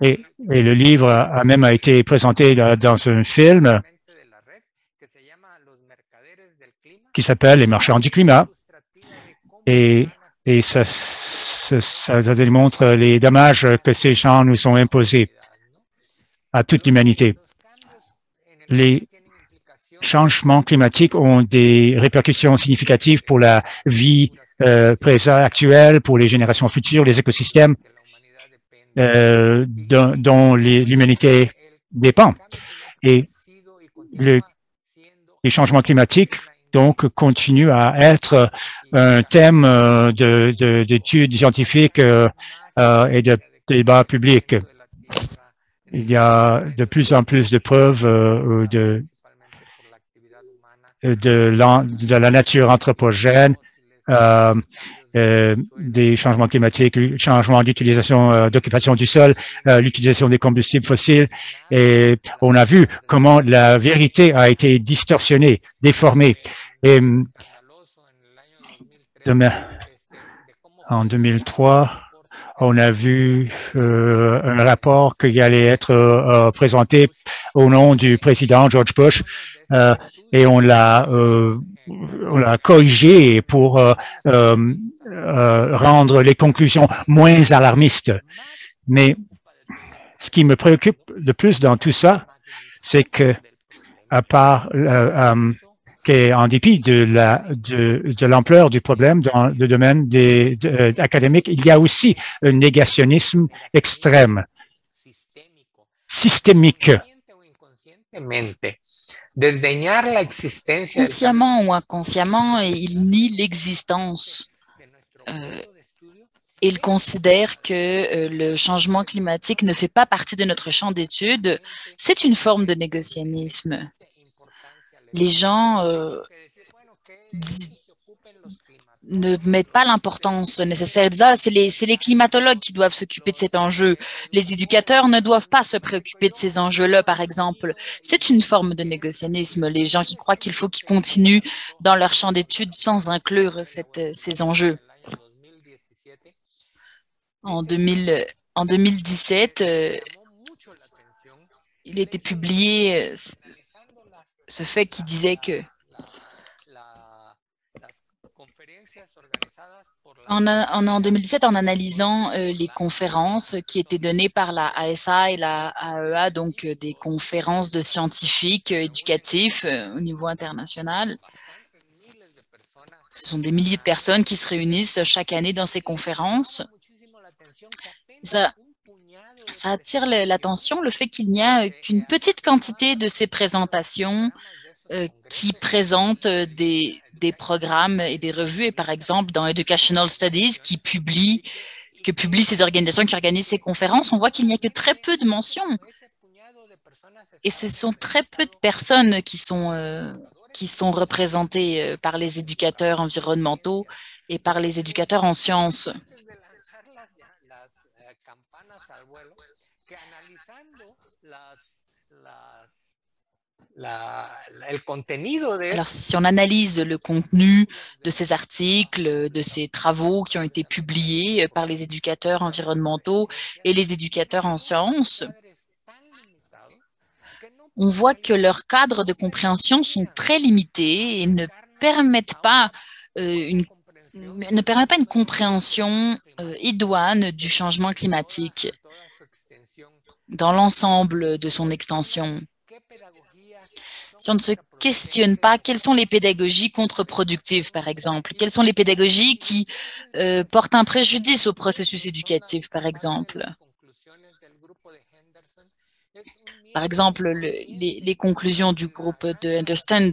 et le livre a même été présenté dans un film qui s'appelle Les marchands du climat, et ça démontre les dommages que ces gens nous ont imposés à toute l'humanité. Les changements climatiques ont des répercussions significatives pour la vie présente actuelle, pour les générations futures, les écosystèmes dont l'humanité dépend. Et les changements climatiques, donc, continuent à être un thème d'études scientifiques et de débats publics. Il y a de plus en plus de preuves de la nature anthropogène des changements climatiques, le changement d'utilisation, d'occupation du sol, l'utilisation des combustibles fossiles. Et on a vu comment la vérité a été distorsionnée, déformée. Et en 2003, on a vu un rapport qui allait être présenté au nom du président George Bush et on l'a corrigé pour rendre les conclusions moins alarmistes. Mais ce qui me préoccupe le plus dans tout ça, c'est que, à part qu'en dépit de l'ampleur du problème dans le domaine académique, il y a aussi un négationnisme extrême, systémique. Consciemment ou inconsciemment, il nie l'existence. Il considère que le changement climatique ne fait pas partie de notre champ d'études. C'est une forme de négationnisme. Les gens ne mettent pas l'importance nécessaire. C'est les climatologues qui doivent s'occuper de cet enjeu. Les éducateurs ne doivent pas se préoccuper de ces enjeux-là, par exemple. C'est une forme de négationnisme. Les gens qui croient qu'il faut qu'ils continuent dans leur champ d'études sans inclure ces enjeux. En 2017, il était publié ce fait qui disait que en 2017, en analysant les conférences qui étaient données par la ASA et la AEA, donc des conférences de scientifiques éducatifs au niveau international, ce sont des milliers de personnes qui se réunissent chaque année dans ces conférences. Ça attire l'attention, le fait qu'il n'y a qu'une petite quantité de ces présentations qui présentent des programmes et des revues. Et par exemple, dans Educational Studies, que publient ces organisations qui organisent ces conférences, on voit qu'il n'y a que très peu de mentions. Et ce sont très peu de personnes qui sont représentées par les éducateurs environnementaux et par les éducateurs en sciences. Alors, si on analyse le contenu de ces articles, de ces travaux qui ont été publiés par les éducateurs environnementaux et les éducateurs en sciences, on voit que leurs cadres de compréhension sont très limités et ne permettent pas une compréhension idoine du changement climatique dans l'ensemble de son extension. Si on ne se questionne pas, quelles sont les pédagogies contre-productives, par exemple? Quelles sont les pédagogies qui portent un préjudice au processus éducatif, par exemple? Par exemple, les conclusions du groupe de Understand.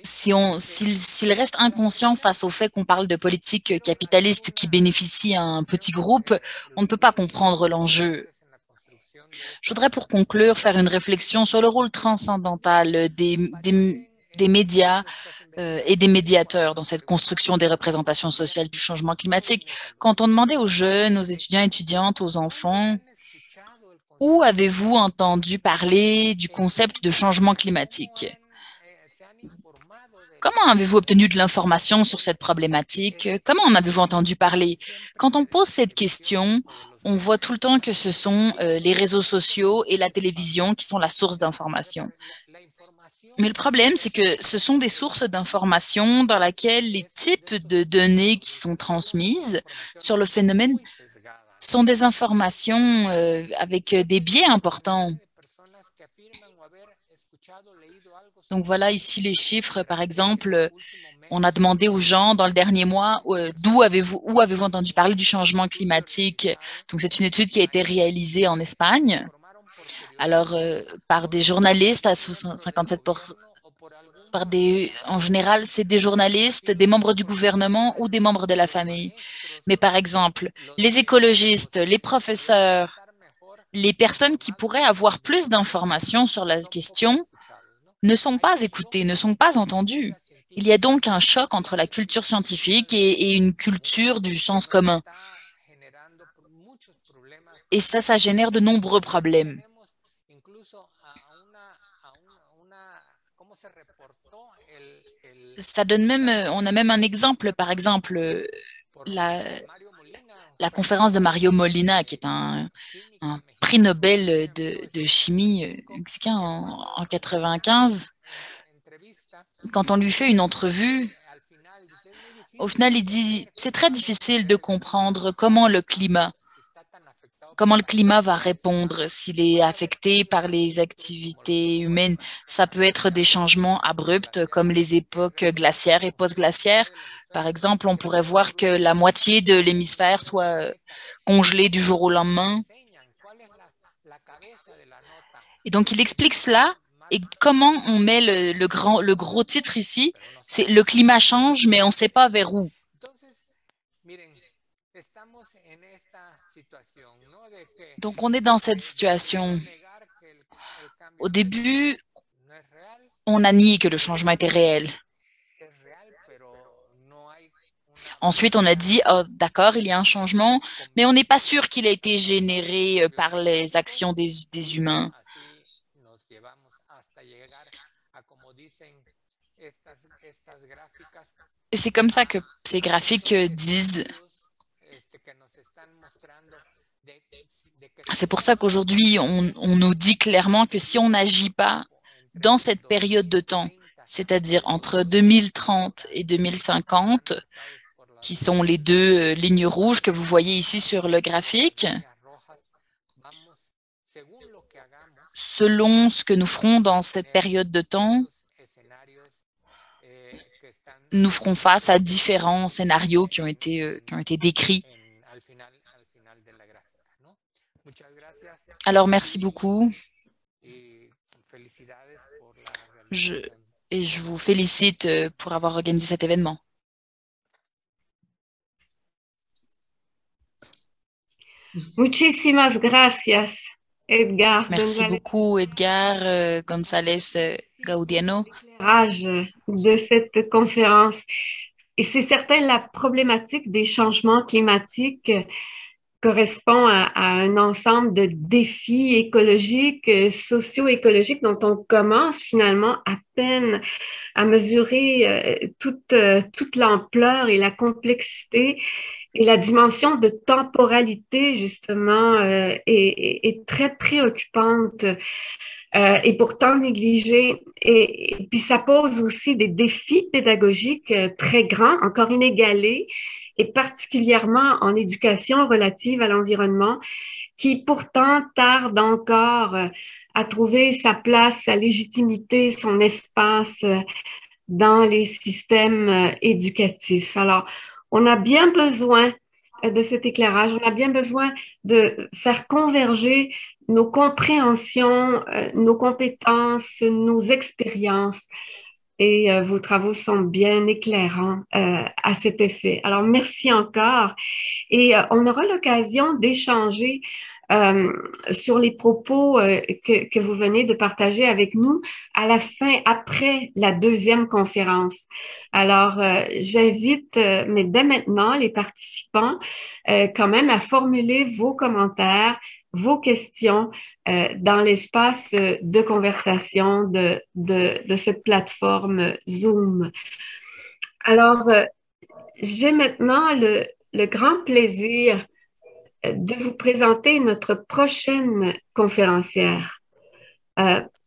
S'il reste inconscient face au fait qu'on parle de politique capitaliste qui bénéficie à un petit groupe, on ne peut pas comprendre l'enjeu. Je voudrais, pour conclure, faire une réflexion sur le rôle transcendantal des médias et des médiateurs dans cette construction des représentations sociales du changement climatique. Quand on demandait aux jeunes, aux étudiants, étudiantes, aux enfants, où avez-vous entendu parler du concept de changement climatique? Comment avez-vous obtenu de l'information sur cette problématique? Comment en avez-vous entendu parler? Quand on pose cette question, on voit tout le temps que ce sont les réseaux sociaux et la télévision qui sont la source d'information. Mais le problème, c'est que ce sont des sources d'information dans lesquelles les types de données qui sont transmises sur le phénomène sont des informations avec des biais importants. Donc voilà ici les chiffres. Par exemple, on a demandé aux gens dans le dernier mois où avez-vous entendu parler du changement climatique. Donc c'est une étude qui a été réalisée en Espagne. Alors par des journalistes à 57%. En général, c'est des journalistes, des membres du gouvernement ou des membres de la famille. Mais par exemple, les écologistes, les professeurs, les personnes qui pourraient avoir plus d'informations sur la question ne sont pas écoutés, ne sont pas entendus. Il y a donc un choc entre la culture scientifique et une culture du sens commun. Et ça génère de nombreux problèmes. Ça donne même, on a même un exemple, par exemple, la, la conférence de Mario Molina, qui est un prix Nobel de chimie mexicain en 95. Quand on lui fait une entrevue, au final, il dit, c'est très difficile de comprendre comment le climat va répondre s'il est affecté par les activités humaines. Ça peut être des changements abrupts comme les époques glaciaires et post-glaciaires. Par exemple, on pourrait voir que la moitié de l'hémisphère soit congelée du jour au lendemain. Et donc, il explique cela et comment on met le gros titre ici, c'est « Le climat change, mais on ne sait pas vers où ». Donc, on est dans cette situation. Au début, on a nié que le changement était réel. Ensuite, on a dit, oh, d'accord, il y a un changement, mais on n'est pas sûr qu'il a été généré par les actions des humains. Et c'est comme ça que ces graphiques disent. C'est pour ça qu'aujourd'hui, on nous dit clairement que si on n'agit pas dans cette période de temps, c'est-à-dire entre 2030 et 2050, qui sont les deux lignes rouges que vous voyez ici sur le graphique, selon ce que nous ferons dans cette période de temps, nous ferons face à différents scénarios qui ont été décrits. Alors, merci beaucoup. Et je vous félicite pour avoir organisé cet événement. Muchísimas gracias, Edgar. Merci beaucoup, Edgar González Gaudiano. De cette conférence. Et c'est certain, la problématique des changements climatiques correspond à un ensemble de défis écologiques, socio-écologiques dont on commence finalement à peine à mesurer toute l'ampleur et la complexité. Et la dimension de temporalité, justement, est très préoccupante et pourtant négligée. Et puis, ça pose aussi des défis pédagogiques très grands, encore inégalés, et particulièrement en éducation relative à l'environnement, qui pourtant tarde encore à trouver sa place, sa légitimité, son espace dans les systèmes éducatifs. Alors, on a bien besoin de cet éclairage, on a bien besoin de faire converger nos compréhensions, nos compétences, nos expériences. Et vos travaux sont bien éclairants à cet effet. Alors, merci encore. Et on aura l'occasion d'échanger sur les propos que vous venez de partager avec nous à la fin, après la deuxième conférence. Alors, j'invite, mais dès maintenant, les participants quand même à formuler vos commentaires, vos questions dans l'espace de conversation de cette plateforme Zoom. Alors, j'ai maintenant le grand plaisir de vous présenter notre prochaine conférencière,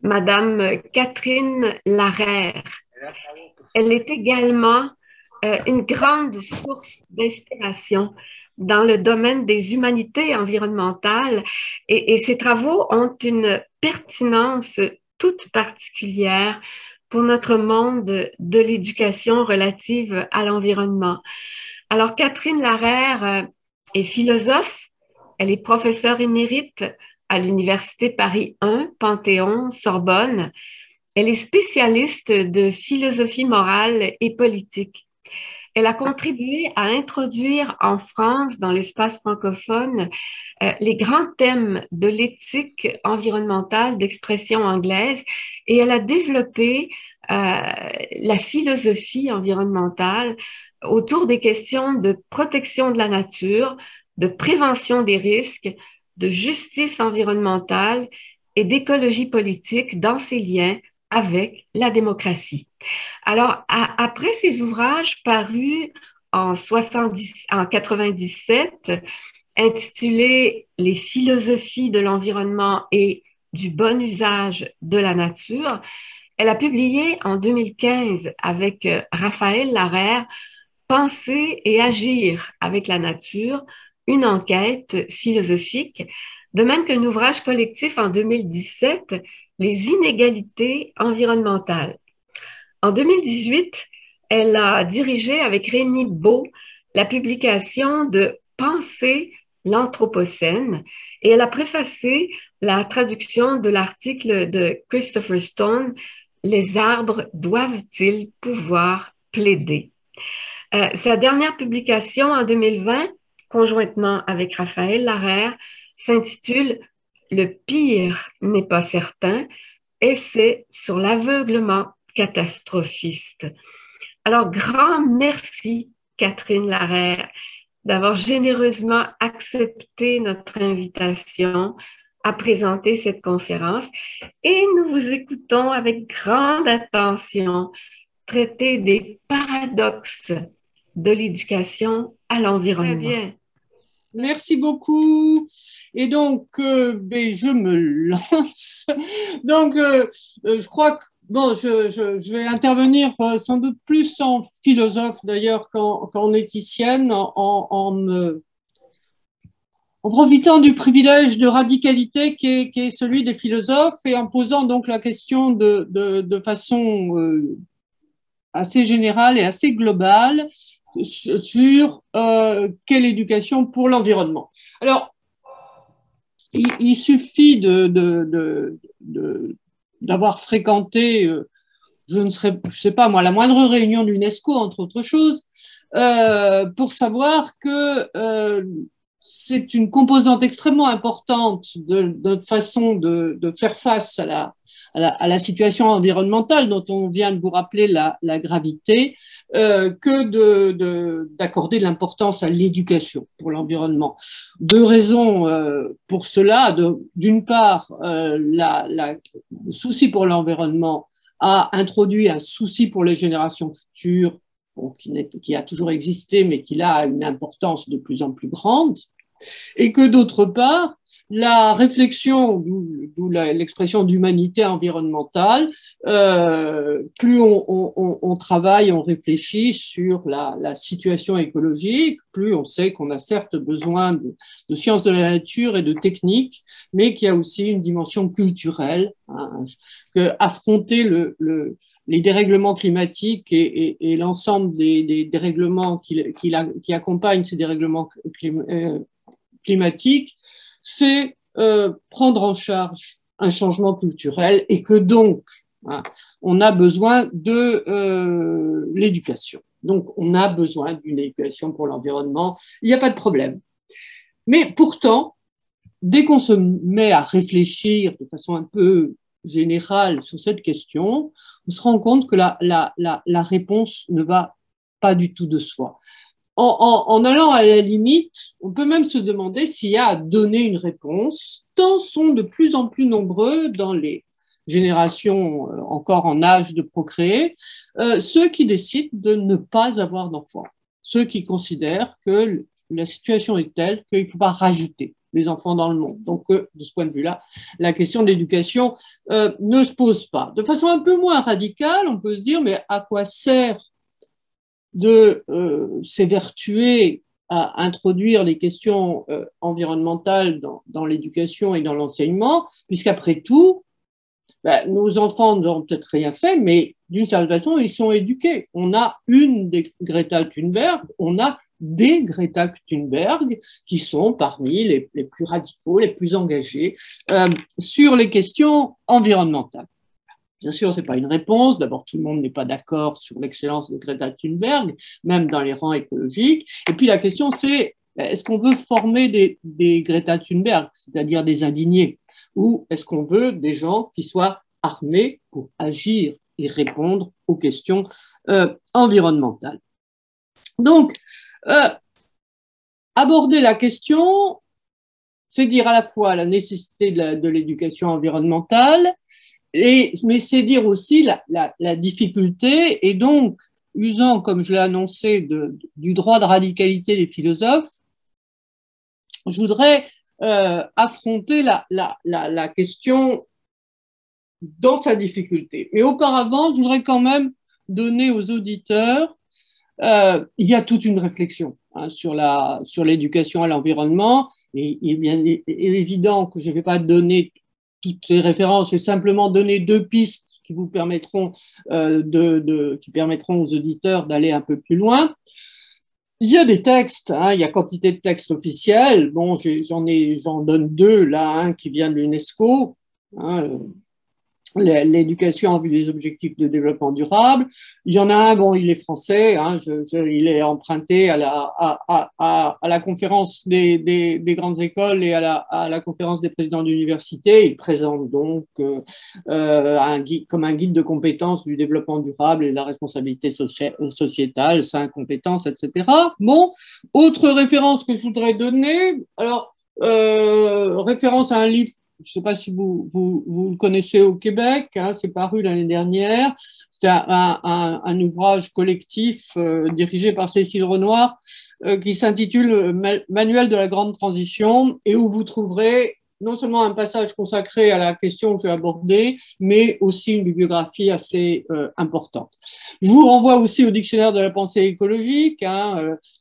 Madame Catherine Larère. Elle est également une grande source d'inspiration dans le domaine des humanités environnementales et ses travaux ont une pertinence toute particulière pour notre monde de l'éducation relative à l'environnement. Alors, Catherine Larère est philosophe, elle est professeure émérite à l'Université Paris 1, Panthéon, Sorbonne. Elle est spécialiste de philosophie morale et politique. Elle a contribué à introduire en France, dans l'espace francophone, les grands thèmes de l'éthique environnementale d'expression anglaise et elle a développé la philosophie environnementale autour des questions de protection de la nature, de prévention des risques, de justice environnementale et d'écologie politique dans ses liens avec la démocratie. Alors, après ces ouvrages parus en 97, intitulés Les philosophies de l'environnement et du bon usage de la nature, elle a publié en 2015 avec Raphaël Larère Penser et agir avec la nature, une enquête philosophique, de même qu'un ouvrage collectif en 2017, Les inégalités environnementales. En 2018, elle a dirigé avec Rémi Beau la publication de Penser l'Anthropocène et elle a préfacé la traduction de l'article de Christopher Stone, Les arbres doivent-ils pouvoir plaider? Sa dernière publication en 2020, conjointement avec Raphaël Larère, s'intitule Le pire n'est pas certain, essai sur l'aveuglement catastrophiste. Alors, grand merci, Catherine Larère, d'avoir généreusement accepté notre invitation à présenter cette conférence et nous vous écoutons avec grande attention traiter des paradoxes de l'éducation à l'environnement. Très bien. Merci beaucoup. Et donc, je me lance. Donc, je crois que bon, je vais intervenir sans doute plus en philosophe d'ailleurs qu'en éthicienne, en profitant du privilège de radicalité qui est celui des philosophes et en posant donc la question de façon assez générale et assez globale sur quelle éducation pour l'environnement. Alors, il suffit d'avoir fréquenté, je sais pas moi, la moindre réunion de l'UNESCO, entre autres choses, pour savoir que c'est une composante extrêmement importante de notre façon de faire face à la situation environnementale dont on vient de vous rappeler la gravité, que d'accorder de l'importance à l'éducation pour l'environnement. Deux raisons pour cela. D'une part, le souci pour l'environnement a introduit un souci pour les générations futures, bon, qui a toujours existé, mais qui a une importance de plus en plus grande, et que d'autre part, la réflexion, d'où l'expression d'humanité environnementale, plus on travaille, on réfléchit sur la situation écologique, plus on sait qu'on a certes besoin de sciences de la nature et de techniques, mais qu'il y a aussi une dimension culturelle, hein, que affronter les dérèglements climatiques et l'ensemble des dérèglements qui accompagnent ces dérèglements climatique, c'est prendre en charge un changement culturel et que donc, hein, on a besoin de l'éducation. Donc, on a besoin d'une éducation pour l'environnement, il n'y a pas de problème. Mais pourtant, dès qu'on se met à réfléchir de façon un peu générale sur cette question, on se rend compte que la réponse ne va pas du tout de soi. En allant à la limite, on peut même se demander s'il y a à donner une réponse, tant sont de plus en plus nombreux dans les générations encore en âge de procréer, ceux qui décident de ne pas avoir d'enfants, ceux qui considèrent que la situation est telle qu'il ne faut pas rajouter les enfants dans le monde. Donc, de ce point de vue-là, la question de l'éducation ne se pose pas. De façon un peu moins radicale, on peut se dire, mais à quoi sert de s'évertuer à introduire les questions environnementales dans l'éducation et dans l'enseignement, puisqu'après tout, nos enfants n'auront peut-être rien fait, mais d'une certaine façon, ils sont éduqués. On a une des Greta Thunberg, on a des Greta Thunberg qui sont parmi les plus radicaux, les plus engagés sur les questions environnementales. Bien sûr, ce n'est pas une réponse. D'abord, tout le monde n'est pas d'accord sur l'excellence de Greta Thunberg, même dans les rangs écologiques. Et puis la question, c'est est-ce qu'on veut former des Greta Thunberg, c'est-à-dire des indignés, ou est-ce qu'on veut des gens qui soient armés pour agir et répondre aux questions environnementales? Donc, aborder la question, c'est dire à la fois la nécessité de l'éducation environnementale, mais c'est dire aussi la difficulté, et donc, usant, comme je l'ai annoncé, du droit de radicalité des philosophes, je voudrais affronter la question dans sa difficulté. Mais auparavant, je voudrais quand même donner aux auditeurs, il y a toute une réflexion sur l'éducation à l'environnement, et il est bien évident que je ne vais pas donner toutes les références, je vais simplement donner 2 pistes qui vous permettront, qui permettront aux auditeurs d'aller un peu plus loin. Il y a des textes, il y a quantité de textes officiels. Bon, j'en donne 2 là, un qui vient de l'UNESCO, l'éducation en vue des objectifs de développement durable. Il y en a un, bon, il est français, il est emprunté à la conférence des grandes écoles et à la conférence des présidents d'université. Il présente donc comme un guide de compétences du développement durable et de la responsabilité sociétale, 5 compétences, etc. Bon, autre référence que je voudrais donner, alors, référence à un livre, je ne sais pas si vous le connaissez au Québec, c'est paru l'année dernière. C'est un ouvrage collectif dirigé par Cécile Renoir qui s'intitule Manuel de la grande transition, et où vous trouverez non seulement un passage consacré à la question que j'ai abordée, mais aussi une bibliographie assez importante. Je vous renvoie aussi au dictionnaire de la pensée écologique,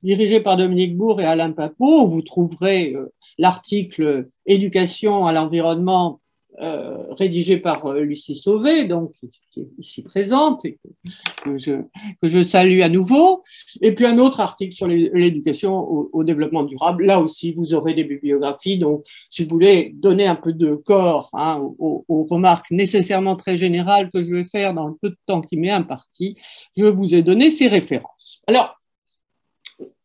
dirigé par Dominique Bourg et Alain Papot, où vous trouverez l'article Éducation à l'environnement rédigé par Lucie Sauvé, donc qui est ici présente et que je salue à nouveau, et puis un autre article sur l'éducation au développement durable. Là aussi, vous aurez des bibliographies, donc si vous voulez donner un peu de corps aux remarques nécessairement très générales que je vais faire dans le peu de temps qui m'est imparti, je vous ai donné ces références. Alors,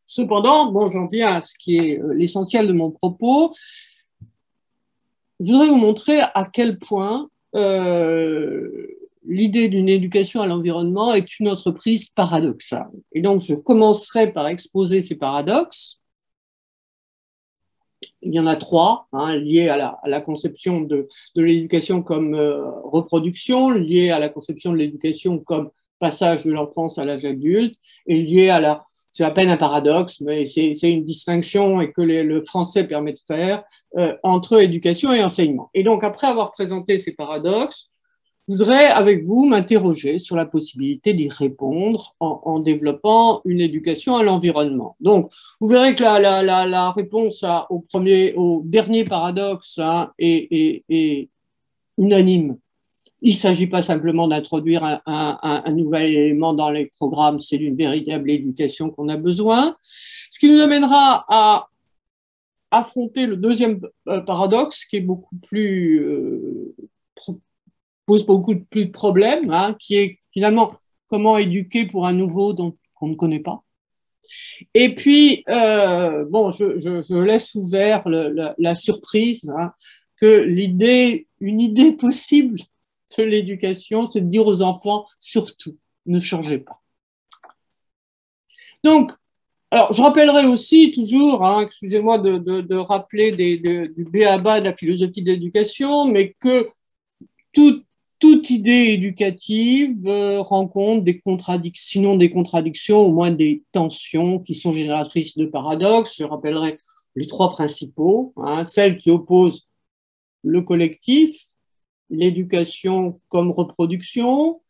cependant, bon, j'en viens à ce qui est l'essentiel de mon propos. Je voudrais vous montrer à quel point l'idée d'une éducation à l'environnement est une entreprise paradoxale. Et donc, je commencerai par exposer ces paradoxes. Il y en a 3, liés à la conception de l'éducation comme reproduction, liés à la conception de l'éducation comme passage de l'enfance à l'âge adulte, et liés à c'est à peine un paradoxe, mais c'est une distinction et que le français permet de faire entre éducation et enseignement. Et donc, après avoir présenté ces paradoxes, je voudrais, avec vous, m'interroger sur la possibilité d'y répondre en développant une éducation à l'environnement. Donc, vous verrez que la réponse au dernier paradoxe est unanime. Il ne s'agit pas simplement d'introduire un nouvel élément dans les programmes, c'est d'une véritable éducation qu'on a besoin. Ce qui nous amènera à affronter le deuxième paradoxe, qui est pose beaucoup plus de problèmes, qui est finalement comment éduquer pour un nouveau qu'on ne connaît pas. Et puis, bon, je laisse ouvert la surprise que une idée possible de l'éducation, c'est de dire aux enfants, surtout, ne changez pas. Donc, alors, je rappellerai aussi toujours, excusez-moi de rappeler du b.a.-ba de la philosophie de l'éducation, mais que toute idée éducative rencontre des contradictions, sinon des contradictions, au moins des tensions qui sont génératrices de paradoxes. Je rappellerai les 3 principaux, celles qui opposent le collectif, l'éducation comme reproduction,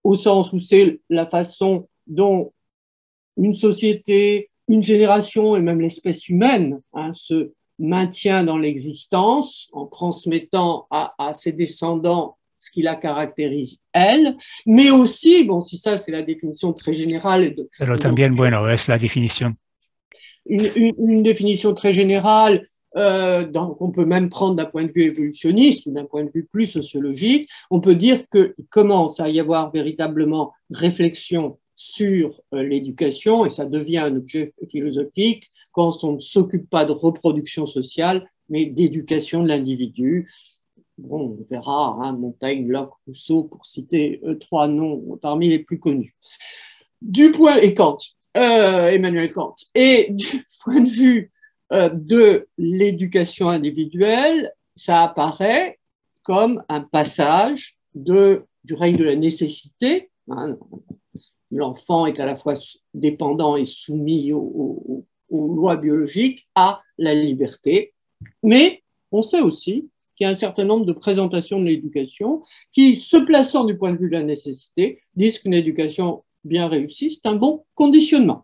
au sens où c'est la façon dont une société, une génération et même l'espèce humaine se maintient dans l'existence en transmettant à ses descendants ce qui la caractérise elle, mais aussi, bon, si ça c'est la définition très générale. Pero también, bueno, es la definición. Une définition très générale donc on peut même prendre d'un point de vue évolutionniste ou d'un point de vue plus sociologique, on peut dire qu'il commence à y avoir véritablement réflexion sur l'éducation, et ça devient un objet philosophique quand on ne s'occupe pas de reproduction sociale, mais d'éducation de l'individu. Bon, on verra, hein, Montaigne, Locke, Rousseau, pour citer trois noms parmi les plus connus. Et Kant, Emmanuel Kant. Et du point de vue de l'éducation individuelle, ça apparaît comme un passage du règne de la nécessité. Hein, l'enfant est à la fois dépendant et soumis aux lois biologiques, à la liberté. Mais on sait aussi qu'il y a un certain nombre de présentations de l'éducation qui, se plaçant du point de vue de la nécessité, disent qu'une éducation bien réussie, c'est un bon conditionnement.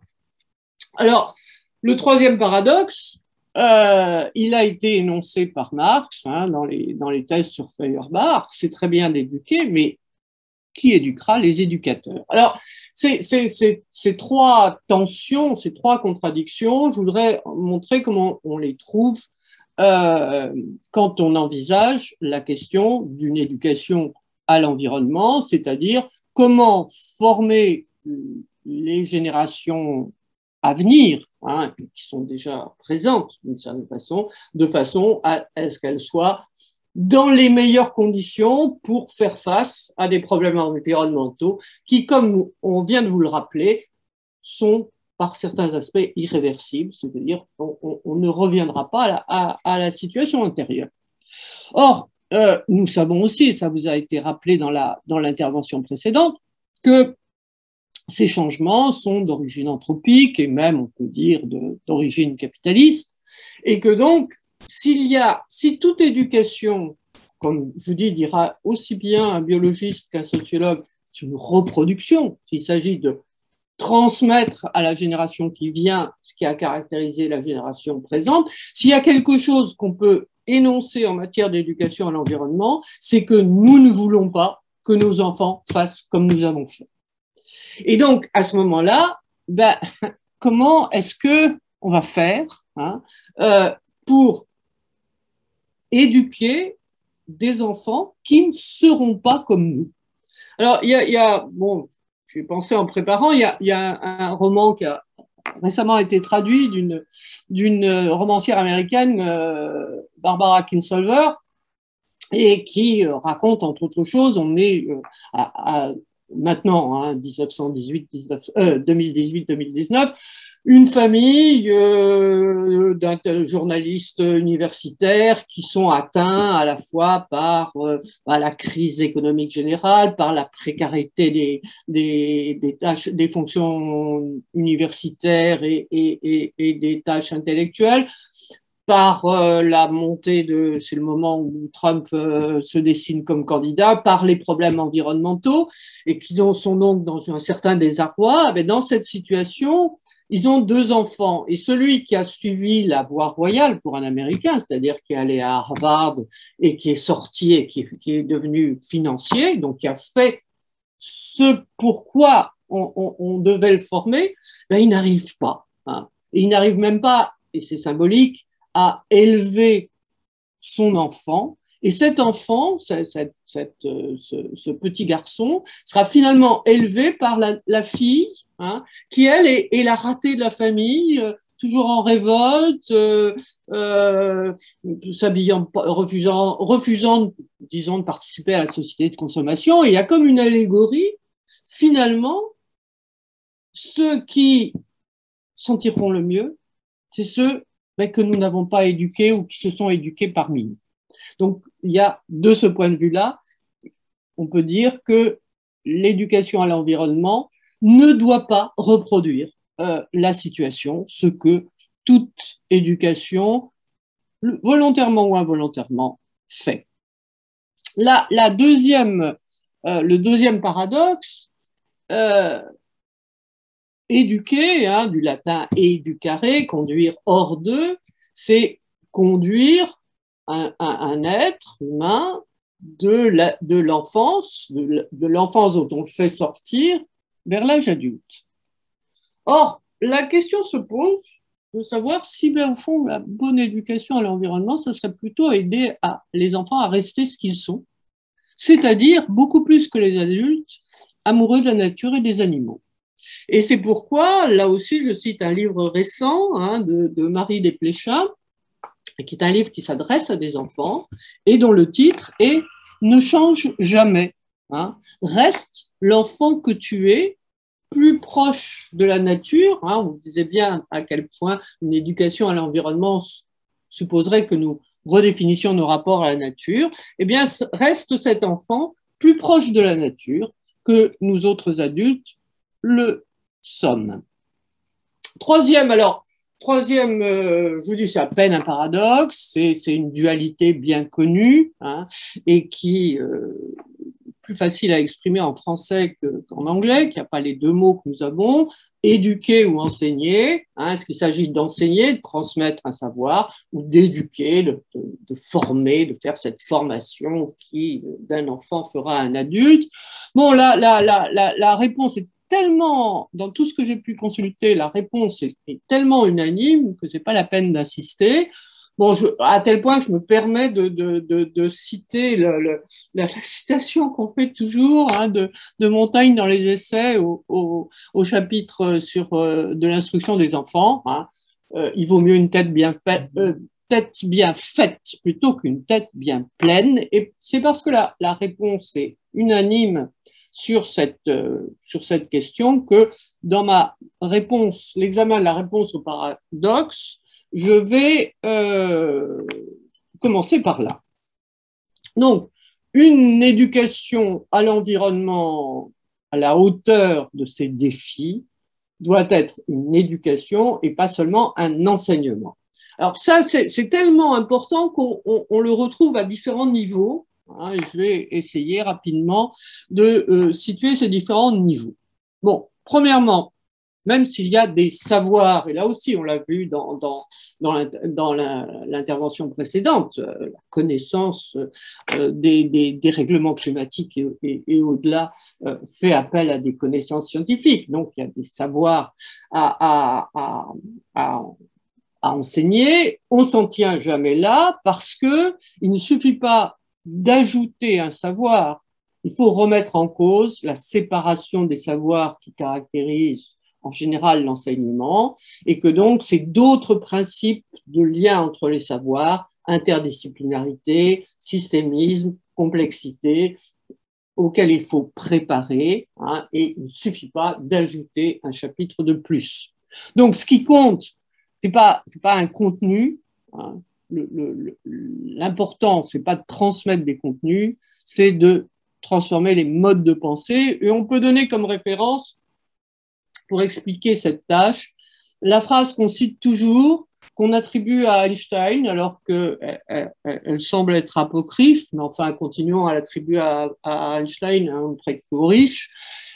Alors, le troisième paradoxe, il a été énoncé par Marx hein, dans les thèses sur Feuerbach. C'est très bien d'éduquer, mais qui éduquera les éducateurs? Alors, ces trois tensions, ces trois contradictions, je voudrais montrer comment on les trouve quand on envisage la question d'une éducation à l'environnement, c'est-à-dire comment former les générations à venir, hein, qui sont déjà présentes d'une certaine façon, de façon à ce qu'elles soient dans les meilleures conditions pour faire face à des problèmes environnementaux qui, comme on vient de vous le rappeler, sont par certains aspects irréversibles, c'est-à-dire on ne reviendra pas à la situation antérieure. Or, nous savons aussi, et ça vous a été rappelé dans l'intervention précédente, que ces changements sont d'origine anthropique et même, on peut dire, d'origine capitaliste, et que donc, si toute éducation, comme je vous dis, dira aussi bien un biologiste qu'un sociologue, c'est une reproduction, s'il s'agit de transmettre à la génération qui vient ce qui a caractérisé la génération présente, s'il y a quelque chose qu'on peut énoncer en matière d'éducation à l'environnement, c'est que nous ne voulons pas que nos enfants fassent comme nous avons fait. Et donc, à ce moment-là, comment est-ce qu'on va faire hein, pour éduquer des enfants qui ne seront pas comme nous? Alors, il y a bon, j'ai pensé en préparant, il y a un roman qui a récemment été traduit d'une romancière américaine, Barbara Kingsolver, et qui raconte, entre autres choses, on est maintenant, hein, 2018-2019, une famille d'un journaliste universitaire qui sont atteints à la fois par la crise économique générale, par la précarité des tâches, des fonctions universitaires et des tâches intellectuelles, par la montée c'est le moment où Trump se dessine comme candidat, par les problèmes environnementaux, et qui sont donc dans un certain désarroi. Mais dans cette situation, ils ont deux enfants, et celui qui a suivi la voie royale pour un Américain, c'est-à-dire qui est allé à Harvard et qui est sorti et qui est devenu financier, donc qui a fait ce pourquoi on devait le former, il n'arrive pas. Hein. Et il n'arrive même pas, et c'est symbolique, à élever son enfant. Et cet enfant, ce petit garçon, sera finalement élevé par la fille, hein, qui, elle, est la ratée de la famille, toujours en révolte, s'habillant, refusant, disons, de participer à la société de consommation. Et il y a comme une allégorie, finalement, ceux qui s'en tireront le mieux, c'est ceux que nous n'avons pas éduqués ou qui se sont éduqués parmi nous. Donc, il y a, de ce point de vue-là, on peut dire que l'éducation à l'environnement ne doit pas reproduire la situation, ce que toute éducation, volontairement ou involontairement, fait. Le deuxième paradoxe, éduquer, hein, du latin educare, conduire hors d'eux, c'est conduire un être humain de l'enfance dont on le fait sortir vers l'âge adulte. Or, la question se pose, de savoir si, ben, au fond, la bonne éducation à l'environnement, ça serait plutôt aider les enfants à rester ce qu'ils sont, c'est-à-dire beaucoup plus que les adultes, amoureux de la nature et des animaux. Et c'est pourquoi, là aussi, je cite un livre récent de Marie Desplechin, qui est un livre qui s'adresse à des enfants et dont le titre est « Ne change jamais ». Reste l'enfant que tu es, plus proche de la nature. On vous disait bien à quel point une éducation à l'environnement supposerait que nous redéfinissions nos rapports à la nature. Eh bien, reste cet enfant plus proche de la nature que nous autres adultes le sommes. Troisième, je vous dis, c'est à peine un paradoxe, c'est une dualité bien connue et qui plus facile à exprimer en français qu'en anglais, qu'il n'y a pas les deux mots que nous avons, éduquer ou enseigner. Est-ce qu'il s'agit d'enseigner, de transmettre un savoir, ou d'éduquer, de former, de faire cette formation qui, d'un enfant, fera un adulte? Bon, la réponse est tellement, dans tout ce que j'ai pu consulter, la réponse est tellement unanime que ce n'est pas la peine d'insister. Bon, à tel point que je me permets de citer la citation qu'on fait toujours de Montaigne dans les essais au chapitre sur de l'instruction des enfants. Il vaut mieux une tête bien faite plutôt qu'une tête bien pleine. Et c'est parce que la réponse est unanime sur cette question que dans ma réponse, l'examen de la réponse au paradoxe, je vais commencer par là. Donc, une éducation à l'environnement à la hauteur de ces défis doit être une éducation et pas seulement un enseignement. Alors ça, c'est tellement important qu'on le retrouve à différents niveaux. Et je vais essayer rapidement de situer ces différents niveaux. Bon, premièrement, même s'il y a des savoirs, et là aussi on l'a vu dans l'intervention précédente, la connaissance des règlements climatiques et au-delà fait appel à des connaissances scientifiques. Donc il y a des savoirs à enseigner. On s'en tient jamais là parce que il ne suffit pas d'ajouter un savoir. Il faut remettre en cause la séparation des savoirs qui caractérise en général l'enseignement, et que donc c'est d'autres principes de lien entre les savoirs, interdisciplinarité, systémisme, complexité, auxquels il faut préparer, et il ne suffit pas d'ajouter un chapitre de plus. Donc ce qui compte, c'est pas un contenu, l'important, c'est pas de transmettre des contenus, c'est de transformer les modes de pensée, et on peut donner comme référence pour expliquer cette tâche, la phrase qu'on cite toujours, qu'on attribue à Einstein, alors qu'elle semble être apocryphe, mais enfin, continuons à l'attribuer à Einstein, un homme très riche.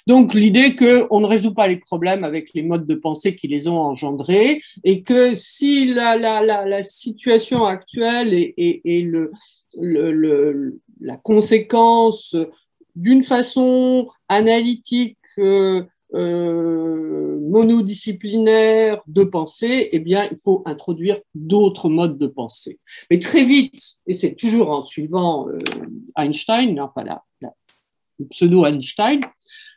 Donc, l'idée qu'on ne résout pas les problèmes avec les modes de pensée qui les ont engendrés, et que si la situation actuelle est la conséquence d'une façon analytique, monodisciplinaire de pensée, eh bien, il faut introduire d'autres modes de pensée. Mais très vite, et c'est toujours en suivant Einstein, enfin le pseudo-Einstein,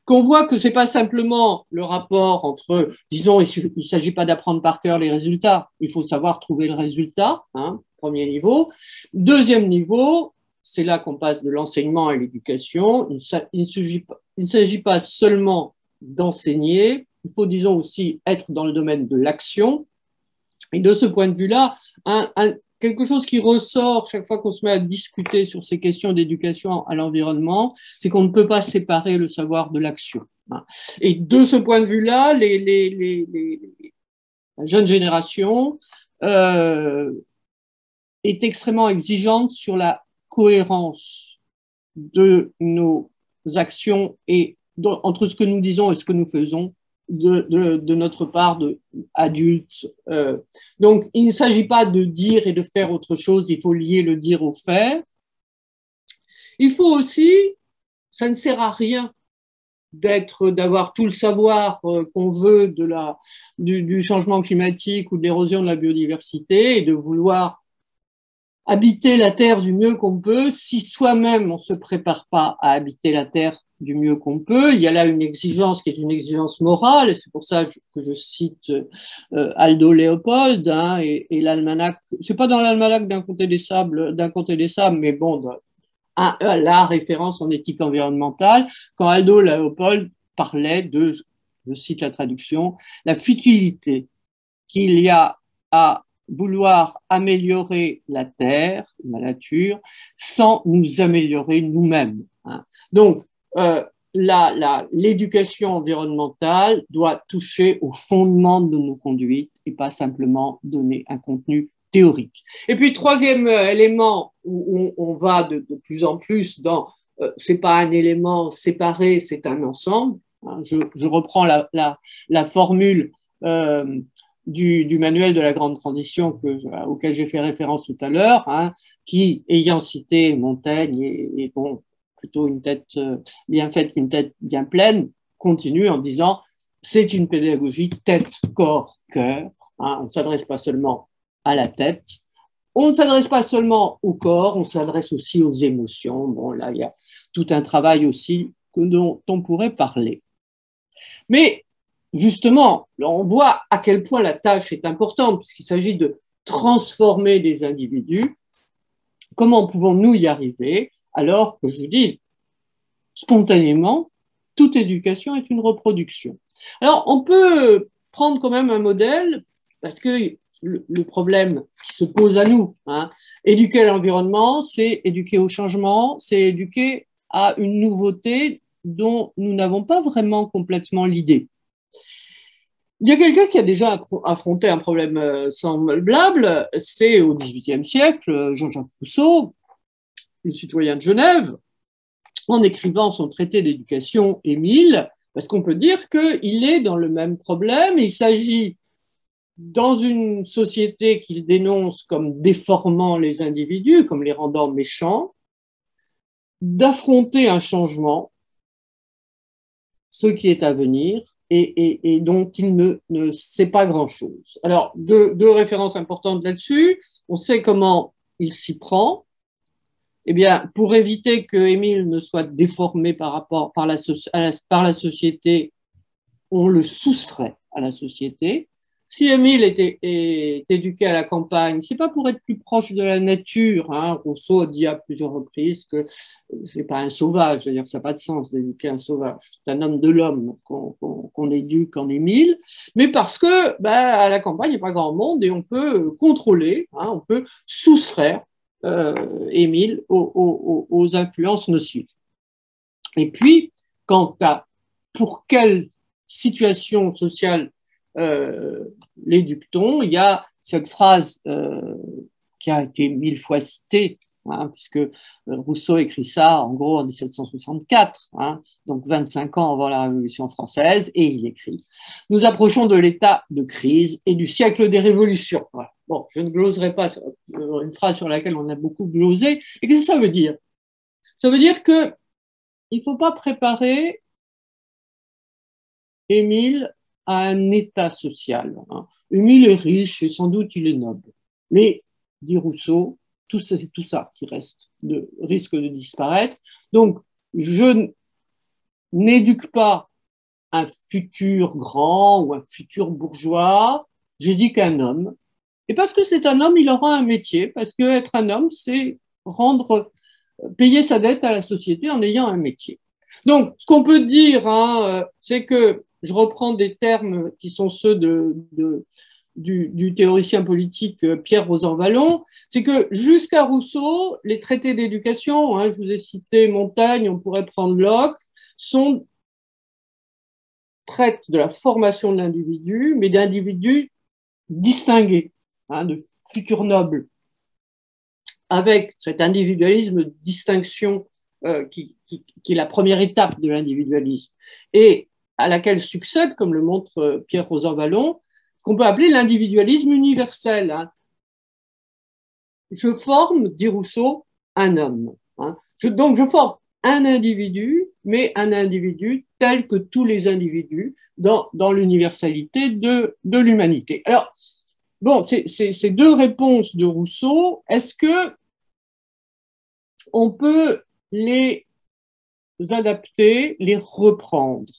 qu'on voit que c'est pas simplement le rapport entre, disons, il ne s'agit pas d'apprendre par cœur les résultats, il faut savoir trouver le résultat, premier niveau. Deuxième niveau, c'est là qu'on passe de l'enseignement à l'éducation. Il ne s'agit pas seulement d'enseigner, il faut, disons, aussi être dans le domaine de l'action. Et de ce point de vue-là, quelque chose qui ressort chaque fois qu'on se met à discuter sur ces questions d'éducation à l'environnement, c'est qu'on ne peut pas séparer le savoir de l'action. Et de ce point de vue-là, la jeune génération est extrêmement exigeante sur la cohérence de nos actions et entre ce que nous disons et ce que nous faisons de notre part d'adultes. Donc, il ne s'agit pas de dire et de faire autre chose, il faut lier le dire au faire. Il faut aussi, ça ne sert à rien d'avoir tout le savoir qu'on veut du changement climatique ou de l'érosion de la biodiversité et de vouloir habiter la Terre du mieux qu'on peut, si soi-même on ne se prépare pas à habiter la Terre du mieux qu'on peut. Il y a là une exigence qui est une exigence morale, et c'est pour ça que je cite Aldo Leopold et l'almanach. C'est pas dans l'almanach d'un côté des sables, mais bon, la référence en éthique environnementale, quand Aldo Leopold parlait de, je cite la traduction, la futilité qu'il y a à vouloir améliorer la Terre, la nature, sans nous améliorer nous-mêmes. Donc, l'éducation environnementale doit toucher au fondement de nos conduites et pas simplement donner un contenu théorique. Et puis, troisième élément où on va de plus en plus dans, c'est pas un élément séparé, c'est un ensemble. Je reprends la formule du manuel de la grande transition auquel j'ai fait référence tout à l'heure, qui, ayant cité Montaigne et bon, plutôt une tête bien faite qu'une tête bien pleine, continue en disant c'est une pédagogie tête, corps, cœur. On ne s'adresse pas seulement à la tête, on ne s'adresse pas seulement au corps, on s'adresse aussi aux émotions. Bon, là, il y a tout un travail aussi dont on pourrait parler. Mais justement, on voit à quel point la tâche est importante, puisqu'il s'agit de transformer des individus. Comment pouvons-nous y arriver alors que, je vous dis, spontanément, toute éducation est une reproduction. Alors, on peut prendre quand même un modèle, parce que le problème qui se pose à nous, éduquer à l'environnement, c'est éduquer au changement, c'est éduquer à une nouveauté dont nous n'avons pas vraiment complètement l'idée. Il y a quelqu'un qui a déjà affronté un problème semblable, c'est au XVIIIe siècle, Jean-Jacques Rousseau, le citoyen de Genève, en écrivant son traité d'éducation Émile, parce qu'on peut dire qu'il est dans le même problème. Il s'agit, dans une société qu'il dénonce comme déformant les individus, comme les rendant méchants, d'affronter un changement, ce qui est à venir, et dont il ne sait pas grand-chose. Alors, deux références importantes là-dessus. On sait comment il s'y prend. Eh bien, pour éviter que Émile ne soit déformé par la société, on le soustrait à la société. Si Émile est éduqué à la campagne, c'est pas pour être plus proche de la nature. Rousseau a dit à plusieurs reprises que c'est pas un sauvage, d'ailleurs ça n'a pas de sens d'éduquer un sauvage. C'est un homme de l'homme qu'on éduque en Émile, mais parce que à la campagne il n'y a pas grand monde et on peut contrôler, on peut soustraire Émile aux influences nocives. Et puis, quant à pour quelle situation sociale l'éduque-t-on, il y a cette phrase qui a été 1000 fois citée, puisque Rousseau écrit ça en gros en 1764, donc 25 ans avant la Révolution française, et il écrit « Nous approchons de l'état de crise et du siècle des révolutions ». Voilà. Bon, je ne gloserai pas une phrase sur laquelle on a beaucoup glosé. Et qu'est-ce que ça veut dire? Ça veut dire qu'il ne faut pas préparer Émile à un état social. Émile est riche et sans doute il est noble. Mais, dit Rousseau, c'est tout ça qui risque de disparaître. Donc, je n'éduque pas un futur grand ou un futur bourgeois, j'éduque un homme. Et parce que c'est un homme, il aura un métier, parce qu'être un homme, c'est payer sa dette à la société en ayant un métier. Donc, ce qu'on peut dire, c'est que je reprends des termes qui sont ceux du théoricien politique Pierre Rosanvallon, c'est que jusqu'à Rousseau, les traités d'éducation, je vous ai cité Montaigne, on pourrait prendre Locke, traitent de la formation de l'individu, mais d'individus distingués, de futurs nobles, avec cet individualisme de distinction qui est la première étape de l'individualisme, et à laquelle succède, comme le montre Pierre Rosanvallon, ce qu'on peut appeler l'individualisme universel. Je forme, dit Rousseau, un homme. Donc je forme un individu, mais un individu tels que tous les individus dans l'universalité de l'humanité. Alors, bon, ces deux réponses de Rousseau, est-ce que on peut les adapter, les reprendre?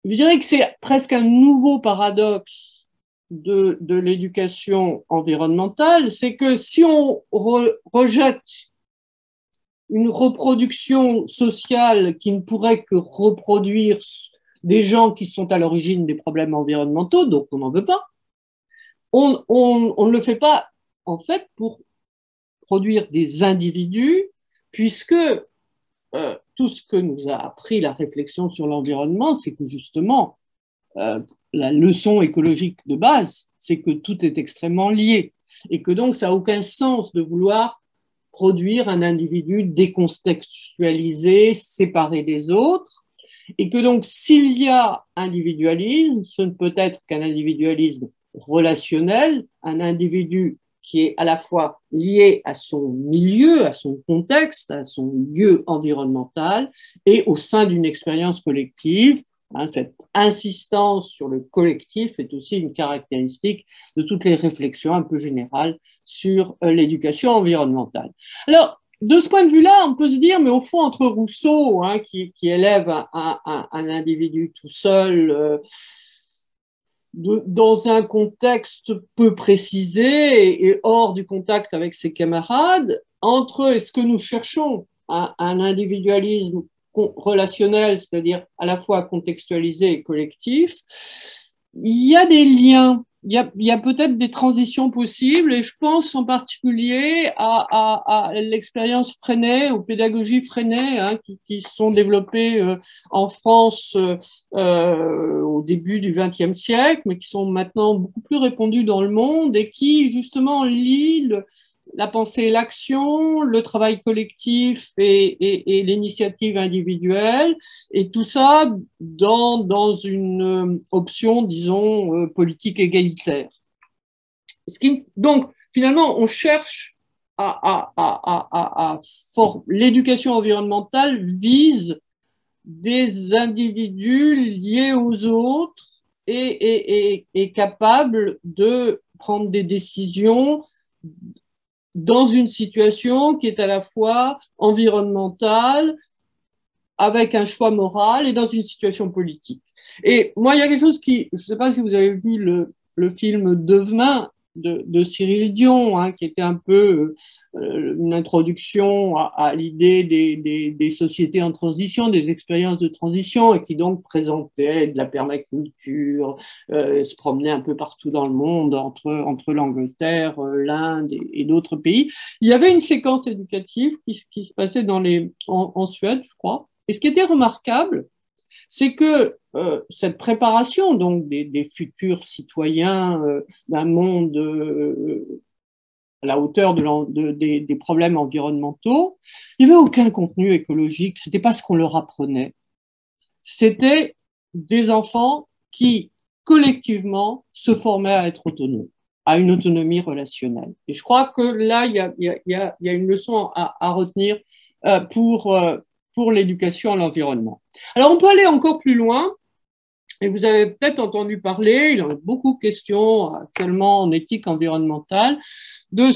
Je dirais que c'est presque un nouveau paradoxe de l'éducation environnementale, c'est que si on rejette une reproduction sociale qui ne pourrait que reproduire des gens qui sont à l'origine des problèmes environnementaux, donc on n'en veut pas, on ne le fait pas en fait pour produire des individus, puisque tout ce que nous a appris la réflexion sur l'environnement, c'est que justement, la leçon écologique de base, c'est que tout est extrêmement lié, et que donc ça n'a aucun sens de vouloir produire un individu décontextualisé, séparé des autres, et que donc s'il y a individualisme, ce ne peut être qu'un individualisme relationnel, un individu qui est à la fois lié à son milieu, à son contexte, à son lieu environnemental, et au sein d'une expérience collective. Cette insistance sur le collectif est aussi une caractéristique de toutes les réflexions un peu générales sur l'éducation environnementale. Alors, de ce point de vue-là, on peut se dire, mais au fond, entre Rousseau, qui élève un individu tout seul, dans un contexte peu précisé et hors du contact avec ses camarades, entre ce que nous cherchons, un individualisme relationnel, c'est-à-dire à la fois contextualisé et collectif, il y a des liens, il y a peut-être des transitions possibles, et je pense en particulier à l'expérience Freinet, aux pédagogies Freinet, qui sont développées en France au début du XXe siècle, mais qui sont maintenant beaucoup plus répandues dans le monde, et qui justement lient la pensée et l'action, le travail collectif et l'initiative individuelle, et tout ça dans une option, disons, politique égalitaire. Donc, finalement, on cherche l'éducation environnementale vise des individus liés aux autres et capables de prendre des décisions dans une situation qui est à la fois environnementale, avec un choix moral, et dans une situation politique. Et moi, il y a quelque chose qui, je ne sais pas si vous avez vu le film Demain de Cyril Dion, qui était un peu une introduction à l'idée des sociétés en transition, des expériences de transition, et qui donc présentait de la permaculture, se promenait un peu partout dans le monde, entre l'Angleterre, l'Inde et d'autres pays. Il y avait une séquence éducative qui se passait en Suède, je crois. Et ce qui était remarquable, c'est que cette préparation donc des futurs citoyens d'un monde à la hauteur des problèmes environnementaux, il n'y avait aucun contenu écologique, ce n'était pas ce qu'on leur apprenait. C'était des enfants qui, collectivement, se formaient à être autonomes, à une autonomie relationnelle. Et je crois que là, il y a une leçon à retenir pour l'éducation à l'environnement. Alors, on peut aller encore plus loin, et vous avez peut-être entendu parler, il y en a beaucoup de questions actuellement en éthique environnementale, de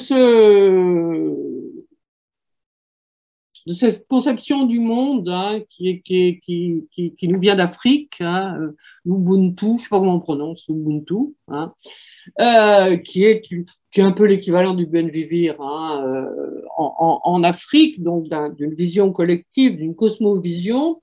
cette conception du monde qui nous vient d'Afrique, l'Ubuntu, je ne sais pas comment on prononce, Ubuntu, qui est un peu l'équivalent du Ben Vivir en Afrique, donc d'une vision collective, d'une cosmovision,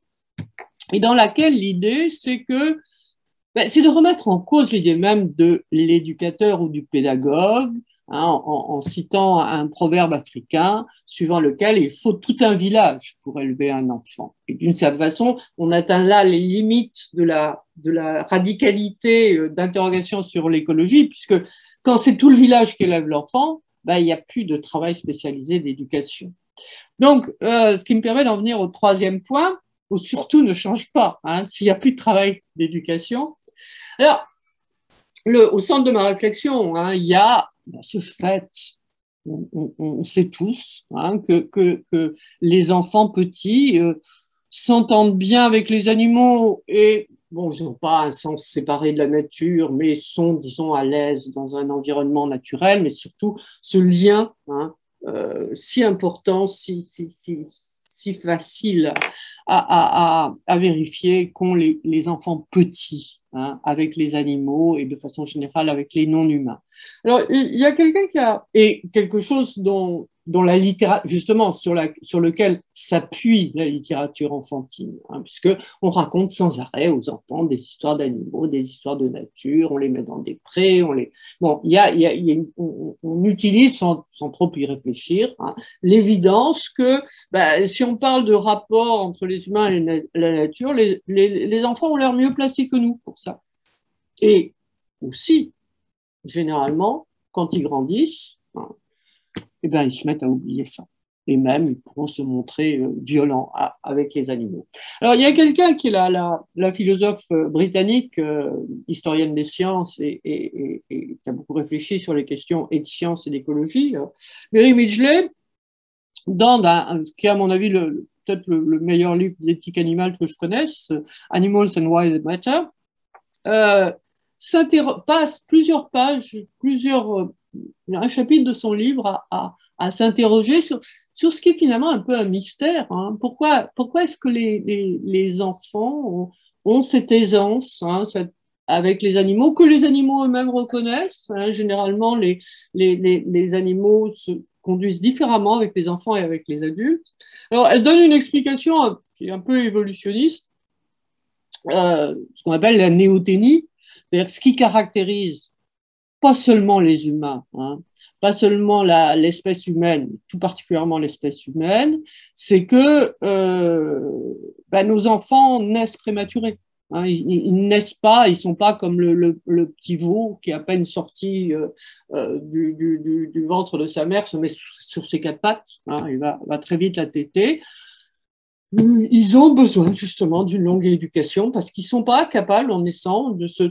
et dans laquelle l'idée, c'est de remettre en cause l'idée même de l'éducateur ou du pédagogue, en citant un proverbe africain suivant lequel il faut tout un village pour élever un enfant. Et d'une certaine façon, on atteint là les limites de la radicalité d'interrogation sur l'écologie, puisque quand c'est tout le village qui élève l'enfant, il n'y a plus de travail spécialisé d'éducation. Donc, ce qui me permet d'en venir au troisième point, où surtout ne change pas, s'il n'y a plus de travail d'éducation. Alors, au centre de ma réflexion, il y a ce fait, on sait tous, que les enfants petits s'entendent bien avec les animaux et bon, ils n'ont pas un sens séparé de la nature, mais sont, disons, à l'aise dans un environnement naturel, mais surtout ce lien si important, si facile à vérifier qu'ont les enfants petits avec les animaux et de façon générale avec les non-humains. Alors, il y a quelqu'un qui a... Et quelque chose dont la littérature, justement, sur lequel s'appuie la littérature enfantine, puisqu'on raconte sans arrêt aux enfants des histoires d'animaux, des histoires de nature, on les met dans des prés, Bon, on utilise, sans trop y réfléchir, l'évidence que si on parle de rapport entre les humains et la nature, les enfants ont l'air mieux placés que nous pour ça. Et aussi, généralement, quand ils grandissent, ils se mettent à oublier ça. Et même, ils pourront se montrer violents avec les animaux. Alors, il y a quelqu'un qui est la philosophe britannique, historienne des sciences, et qui a beaucoup réfléchi sur les questions et de sciences et d'écologie, Mary Midgley, dans qui est, à mon avis, peut-être le meilleur livre d'éthique animale que je connaisse, Animals and Why They Matter, passe plusieurs pages, un chapitre de son livre à s'interroger sur ce qui est finalement un peu un mystère. Pourquoi est-ce que les enfants ont cette aisance avec les animaux, que les animaux eux-mêmes reconnaissent. Généralement, les animaux se conduisent différemment avec les enfants et avec les adultes. Alors, elle donne une explication qui est un peu évolutionniste, ce qu'on appelle la néothénie, c'est-à-dire ce qui caractérise pas seulement les humains, pas seulement l'espèce humaine, tout particulièrement l'espèce humaine, c'est que nos enfants naissent prématurés. Ils ne naissent pas, ils ne sont pas comme le petit veau qui, à peine sorti du ventre de sa mère, se met sur ses quatre pattes, il va très vite la téter. Ils ont besoin justement d'une longue éducation parce qu'ils ne sont pas capables en naissant de se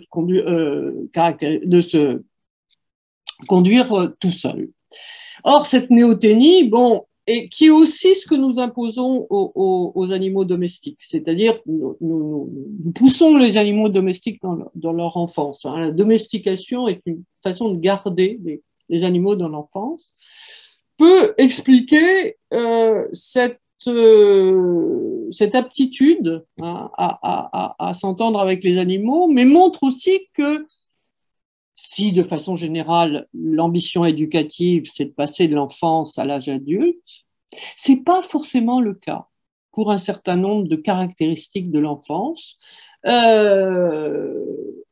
conduire tout seul. Or, cette néothénie, et qui est aussi ce que nous imposons aux animaux domestiques, c'est-à-dire nous poussons les animaux domestiques dans leur enfance. La domestication est une façon de garder les animaux dans l'enfance, peut expliquer cette aptitude à s'entendre avec les animaux, mais montre aussi que si, de façon générale, l'ambition éducative, c'est de passer de l'enfance à l'âge adulte, ce n'est pas forcément le cas pour un certain nombre de caractéristiques de l'enfance.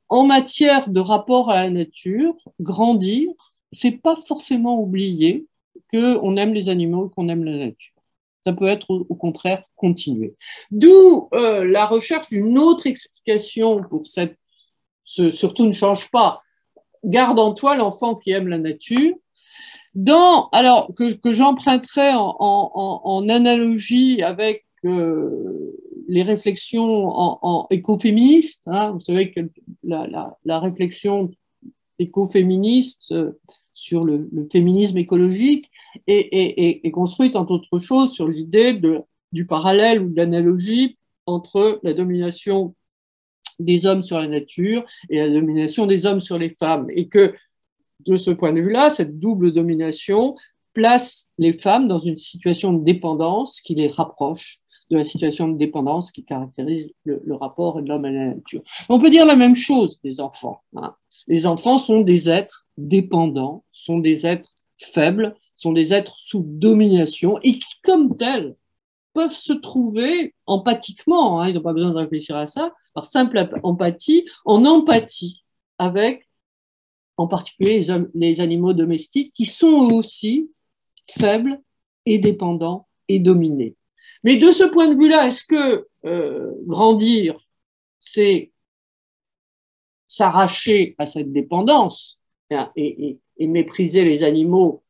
En matière de rapport à la nature, grandir, ce n'est pas forcément oublier qu'on aime les animaux et qu'on aime la nature. Ça peut être au contraire continuer. D'où la recherche d'une autre explication pour surtout ne change pas. Garde en toi l'enfant qui aime la nature. Alors que j'emprunterai en analogie avec les réflexions en écoféministes. Vous savez que la réflexion écoféministe sur le féminisme écologique est construite, entre autres choses, sur l'idée du parallèle ou de l'analogie entre la domination des hommes sur la nature et la domination des hommes sur les femmes. Et que, de ce point de vue-là, cette double domination place les femmes dans une situation de dépendance qui les rapproche de la situation de dépendance qui caractérise le rapport de l'homme à la nature. On peut dire la même chose des enfants. Les enfants sont des êtres dépendants, sont des êtres faibles, sont des êtres sous domination et qui, comme tels, peuvent se trouver empathiquement, ils n'ont pas besoin de réfléchir à ça, par simple empathie, en empathie avec, en particulier, les animaux domestiques qui sont eux aussi faibles et dépendants et dominés. Mais de ce point de vue-là, est-ce que grandir, c'est s'arracher à cette dépendance et mépriser les animaux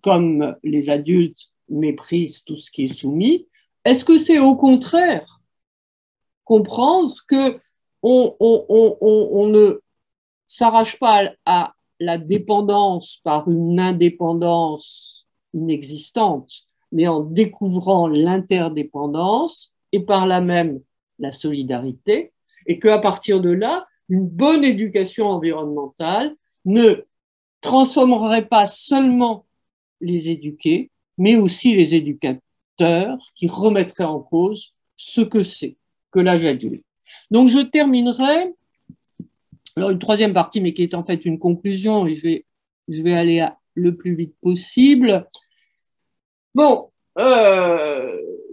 comme les adultes méprisent tout ce qui est soumis? Est-ce que c'est au contraire comprendre que on ne s'arrache pas à la dépendance par une indépendance inexistante, mais en découvrant l'interdépendance et par là même la solidarité, et qu'à partir de là, une bonne éducation environnementale ne transformerait pas seulement les éduqués, mais aussi les éducateurs qui remettraient en cause ce que c'est que l'âge adulte. Donc je terminerai, alors une troisième partie, mais qui est en fait une conclusion, et je vais aller le plus vite possible. Bon,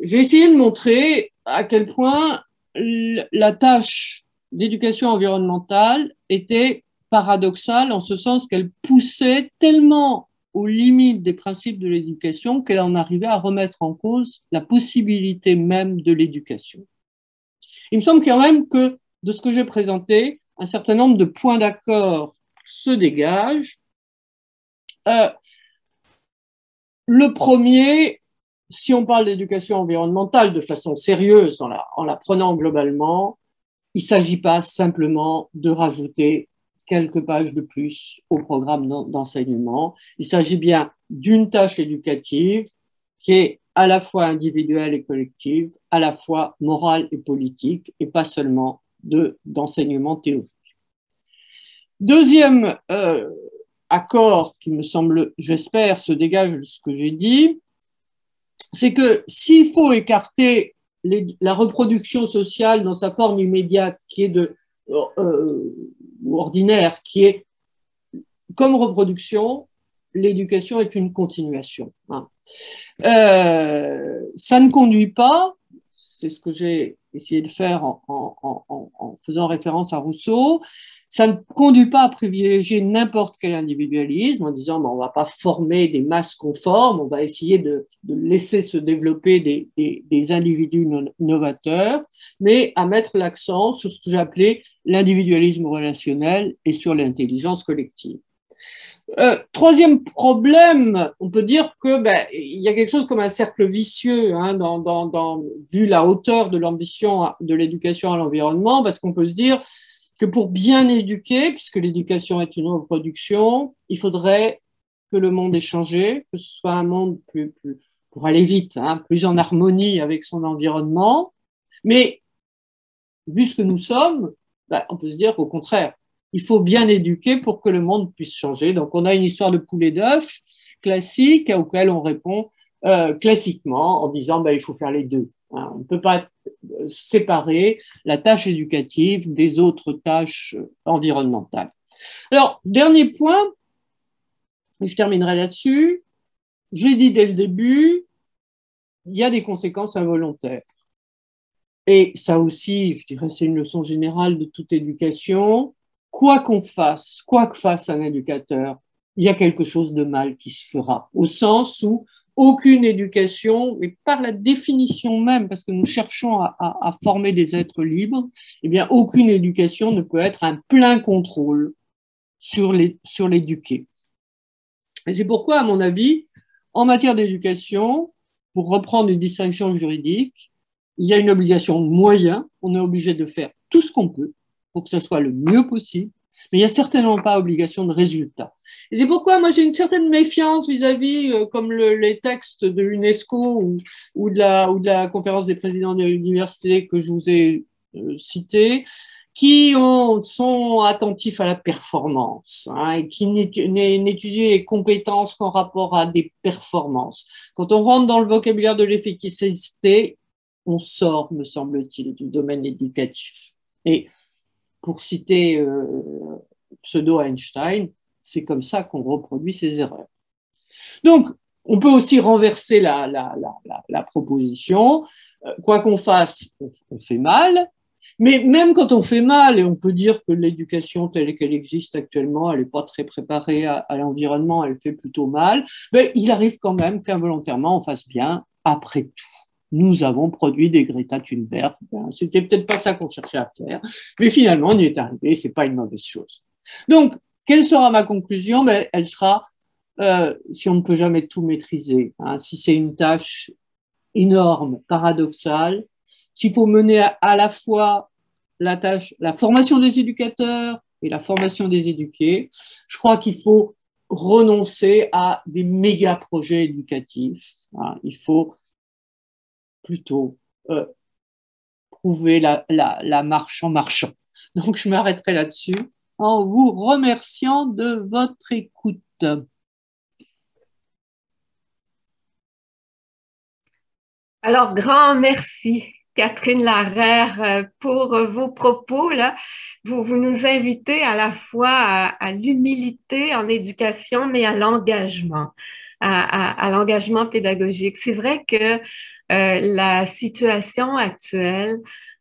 j'ai essayé de montrer à quel point la tâche d'éducation environnementale était paradoxale en ce sens qu'elle poussait tellement aux limites des principes de l'éducation qu'elle en arrivait à remettre en cause la possibilité même de l'éducation. Il me semble quand même que de ce que j'ai présenté, un certain nombre de points d'accord se dégagent. Le premier, si on parle d'éducation environnementale de façon sérieuse, en la prenant globalement, il ne s'agit pas simplement de rajouter quelques pages de plus au programme d'enseignement. Il s'agit bien d'une tâche éducative qui est à la fois individuelle et collective, à la fois morale et politique, et pas seulement d'enseignement théorique. Deuxième accord qui me semble, j'espère, se dégage de ce que j'ai dit, c'est que s'il faut écarter la reproduction sociale dans sa forme immédiate, qui est ordinaire, qui est comme reproduction, l'éducation est une continuation. Ça ne conduit pas, c'est ce que j'ai essayé de faire en faisant référence à Rousseau, ça ne conduit pas à privilégier n'importe quel individualisme en disant on ne va pas former des masses conformes, on va essayer de laisser se développer des individus novateurs, mais à mettre l'accent sur ce que j'ai appelé l'individualisme relationnel et sur l'intelligence collective. Troisième problème, on peut dire que il y a quelque chose comme un cercle vicieux vu la hauteur de l'ambition de l'éducation à l'environnement, parce qu'on peut se dire que pour bien éduquer, puisque l'éducation est une reproduction, il faudrait que le monde ait changé, que ce soit un monde pour aller vite, plus en harmonie avec son environnement. Mais vu ce que nous sommes, on peut se dire qu'au contraire, il faut bien éduquer pour que le monde puisse changer. Donc, on a une histoire de poulet d'œuf classique auquel on répond classiquement en disant il faut faire les deux. On ne peut pas séparer la tâche éducative des autres tâches environnementales. Alors, dernier point, et je terminerai là-dessus, j'ai dit dès le début, il y a des conséquences involontaires. Et ça aussi, je dirais, c'est une leçon générale de toute éducation. Quoi qu'on fasse, quoi que fasse un éducateur, il y a quelque chose de mal qui se fera, au sens où aucune éducation, et par la définition même, parce que nous cherchons à former des êtres libres, eh bien, aucune éducation ne peut être un plein contrôle sur l'éduqué. Et c'est pourquoi, à mon avis, en matière d'éducation, pour reprendre une distinction juridique, il y a une obligation de moyens, on est obligé de faire tout ce qu'on peut pour que ce soit le mieux possible, mais il n'y a certainement pas obligation de résultat. Et c'est pourquoi moi j'ai une certaine méfiance vis-à-vis, comme les textes de l'UNESCO ou de la conférence des présidents de l'université que je vous ai cités, qui sont attentifs à la performance et qui n'étudient les compétences qu'en rapport à des performances. Quand on rentre dans le vocabulaire de l'efficacité, on sort, me semble-t-il, du domaine éducatif. Et pour citer pseudo-Einstein, c'est comme ça qu'on reproduit ses erreurs. Donc, on peut aussi renverser la proposition. Quoi qu'on fasse, on fait mal. Mais même quand on fait mal, et on peut dire que l'éducation telle qu'elle existe actuellement, elle n'est pas très préparée à l'environnement, elle fait plutôt mal, mais il arrive quand même qu'involontairement on fasse bien après tout. Nous avons produit des Greta Thunberg. C'était peut-être pas ça qu'on cherchait à faire, mais finalement on y est arrivé, c'est pas une mauvaise chose. Donc, quelle sera ma conclusion? Elle sera, si on ne peut jamais tout maîtriser, si c'est une tâche énorme, paradoxale, s'il faut mener à la fois la formation des éducateurs et la formation des éduqués, je crois qu'il faut renoncer à des méga projets éducatifs. Il faut plutôt prouver la marche en marchant. Donc, je m'arrêterai là-dessus en vous remerciant de votre écoute. Alors, grand merci, Catherine Larère, pour vos propos. Là. Vous nous invitez à la fois à l'humilité en éducation, mais à l'engagement, à l'engagement pédagogique. C'est vrai que la situation actuelle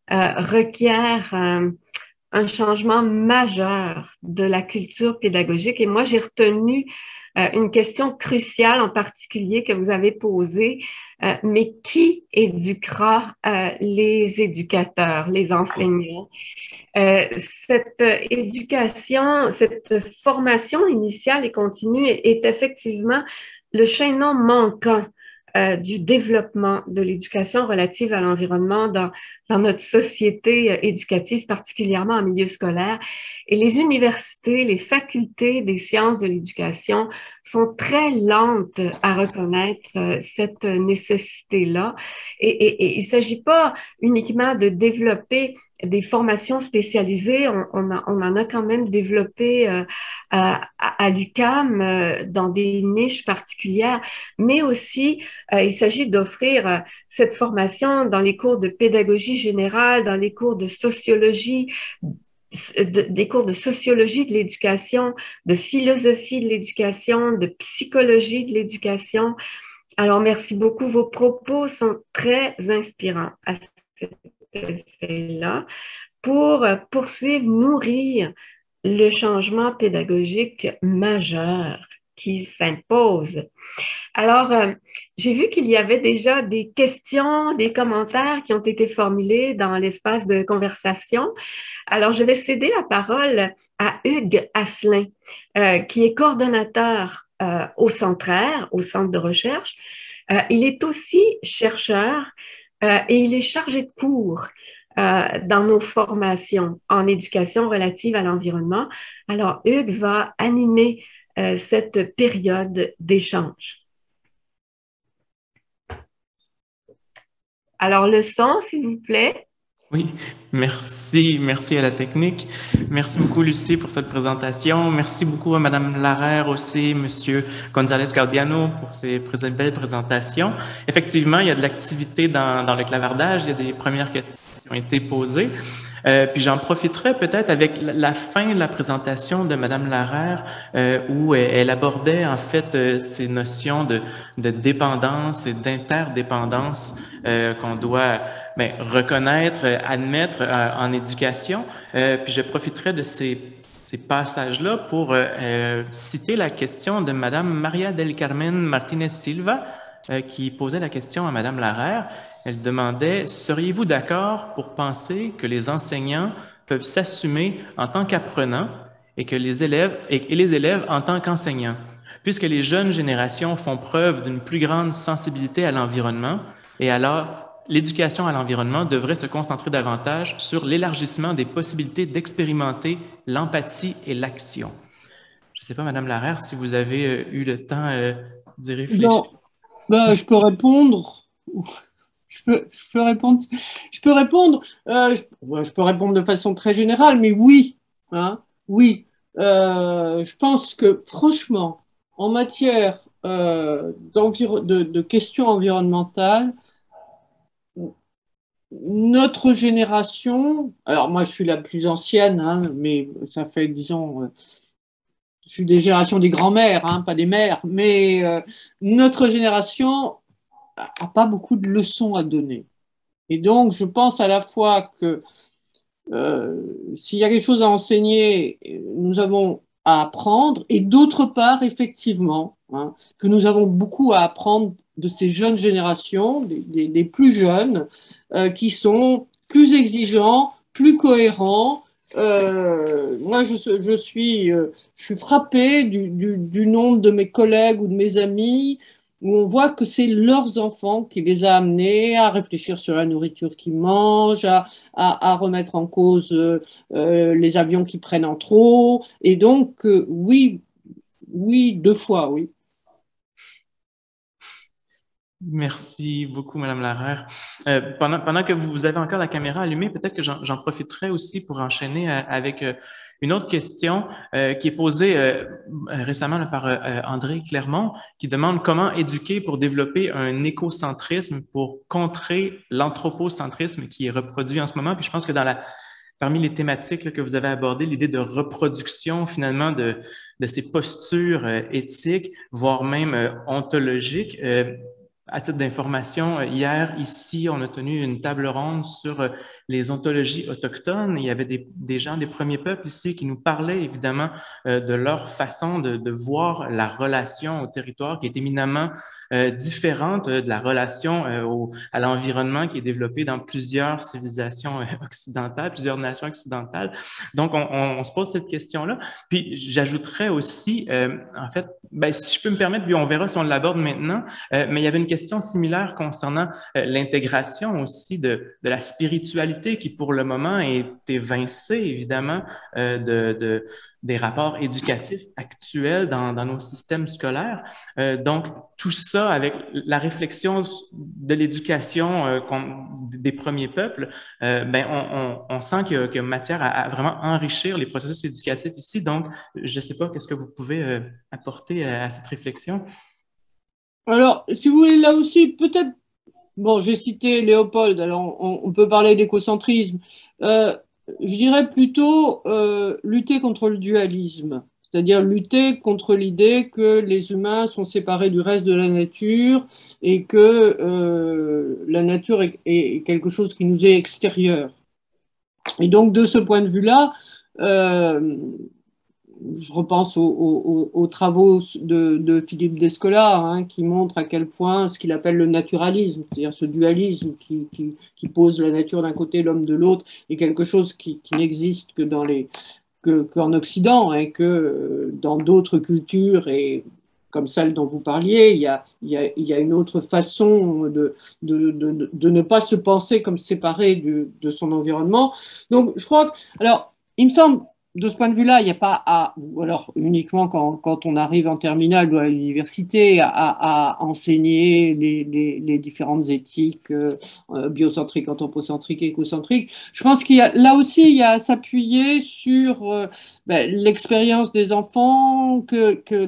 requiert un changement majeur de la culture pédagogique. Et moi, j'ai retenu une question cruciale en particulier que vous avez posée, mais qui éduquera les éducateurs, les enseignants? Cette éducation, cette formation initiale et continue est effectivement le chaînon manquant du développement de l'éducation relative à l'environnement dans notre société éducative, particulièrement en milieu scolaire. Et les universités, les facultés des sciences de l'éducation sont très lentes à reconnaître cette nécessité-là. Et il ne s'agit pas uniquement de développer des formations spécialisées. On en a quand même développé à l'UQAM dans des niches particulières, mais aussi il s'agit d'offrir cette formation dans les cours de pédagogie générale, dans les cours de sociologie, des cours de sociologie de l'éducation, de philosophie de l'éducation, de psychologie de l'éducation. Alors, merci beaucoup. Vos propos sont très inspirants à cet effet-là pour poursuivre, nourrir le changement pédagogique majeur qui s'impose. Alors, j'ai vu qu'il y avait déjà des questions, des commentaires qui ont été formulés dans l'espace de conversation. Alors, je vais céder la parole à Hugues Asselin, qui est coordonnateur au Centraire, au centre de recherche. Il est aussi chercheur et il est chargé de cours dans nos formations en éducation relative à l'environnement. Alors, Hugues va animer cette période d'échange. Alors, le son, s'il vous plaît. Oui, merci à la technique. Merci beaucoup, Lucie, pour cette présentation. Merci beaucoup à Madame Larère aussi, Monsieur González-Gaudiano pour ces belles présentations. Effectivement, il y a de l'activité dans le clavardage. Il y a des premières questions qui ont été posées. Puis j'en profiterai peut-être avec la fin de la présentation de Madame Larère, où elle abordait en fait ces notions de dépendance et d'interdépendance qu'on doit reconnaître, admettre en éducation. Puis je profiterai de ces passages-là pour citer la question de Madame Maria del Carmen Martinez Silva, qui posait la question à Madame Larère. Elle demandait « Seriez-vous d'accord pour penser que les enseignants peuvent s'assumer en tant qu'apprenants et que les élèves en tant qu'enseignants, puisque les jeunes générations font preuve d'une plus grande sensibilité à l'environnement et alors l'éducation à l'environnement devrait se concentrer davantage sur l'élargissement des possibilités d'expérimenter l'empathie et l'action. » Je ne sais pas, Madame Larère, si vous avez eu le temps d'y réfléchir. Non. Je peux répondre. Je peux répondre de façon très générale, mais oui, hein, oui. Je pense que franchement, en matière de questions environnementales, notre génération, alors moi je suis la plus ancienne, hein, mais ça fait, disons, je suis des générations des grands-mères, hein, pas des mères, mais notre génération n'a pas beaucoup de leçons à donner. Et donc, je pense à la fois que s'il y a quelque chose à enseigner, nous avons à apprendre, et d'autre part, effectivement, hein, que nous avons beaucoup à apprendre de ces jeunes générations, des plus jeunes, qui sont plus exigeants, plus cohérents. Moi, je suis frappée du nombre de mes collègues ou de mes amis où on voit que c'est leurs enfants qui les a amenés à réfléchir sur la nourriture qu'ils mangent, à remettre en cause les avions qu'ils prennent en trop. Et donc, oui, 2 fois, oui. Merci beaucoup, Madame Larère. Pendant que vous avez encore la caméra allumée, peut-être que j'en profiterai aussi pour enchaîner avec une autre question qui est posée récemment par André Clermont, qui demande comment éduquer pour développer un écocentrisme pour contrer l'anthropocentrisme qui est reproduit en ce moment. Puis je pense que parmi les thématiques là, que vous avez abordées, l'idée de reproduction finalement de ces postures éthiques, voire même ontologiques. À titre d'information, hier, ici, on a tenu une table ronde sur les ontologies autochtones. Il y avait des gens des premiers peuples ici qui nous parlaient évidemment de leur façon de voir la relation au territoire qui est éminemment différente de la relation à l'environnement qui est développée dans plusieurs civilisations occidentales, plusieurs nations occidentales. Donc, on se pose cette question-là. Puis, j'ajouterais aussi, en fait, ben, si je peux me permettre, puis on verra si on l'aborde maintenant, mais il y avait une question similaire concernant l'intégration aussi de la spiritualité qui, pour le moment, est évincée, évidemment, des rapports éducatifs actuels dans nos systèmes scolaires. Donc, tout ça avec la réflexion de l'éducation des premiers peuples, ben, on sent qu'il y a matière à vraiment enrichir les processus éducatifs ici. Donc, je ne sais pas, qu'est-ce que vous pouvez apporter à cette réflexion? Alors, si vous voulez, là aussi, peut-être, bon, j'ai cité Léopold, alors on peut parler d'écocentrisme. Je dirais plutôt lutter contre le dualisme, c'est-à-dire lutter contre l'idée que les humains sont séparés du reste de la nature et que la nature est quelque chose qui nous est extérieur. Et donc, de ce point de vue-là, je repense aux travaux de Philippe Descola, hein, qui montre à quel point ce qu'il appelle le naturalisme, c'est-à-dire ce dualisme qui pose la nature d'un côté, l'homme de l'autre, est quelque chose qui n'existe qu'en Occident, et que dans d'autres cultures, et comme celle dont vous parliez, il y a une autre façon de ne pas se penser comme séparé de son environnement. Donc, je crois que, alors, il me semble, de ce point de vue-là, il n'y a pas ou alors uniquement quand on arrive en terminale ou à l'université, à enseigner les différentes éthiques biocentriques, anthropocentriques, écocentriques. Je pense qu'il y a, là aussi, il y a à s'appuyer sur l'expérience des enfants,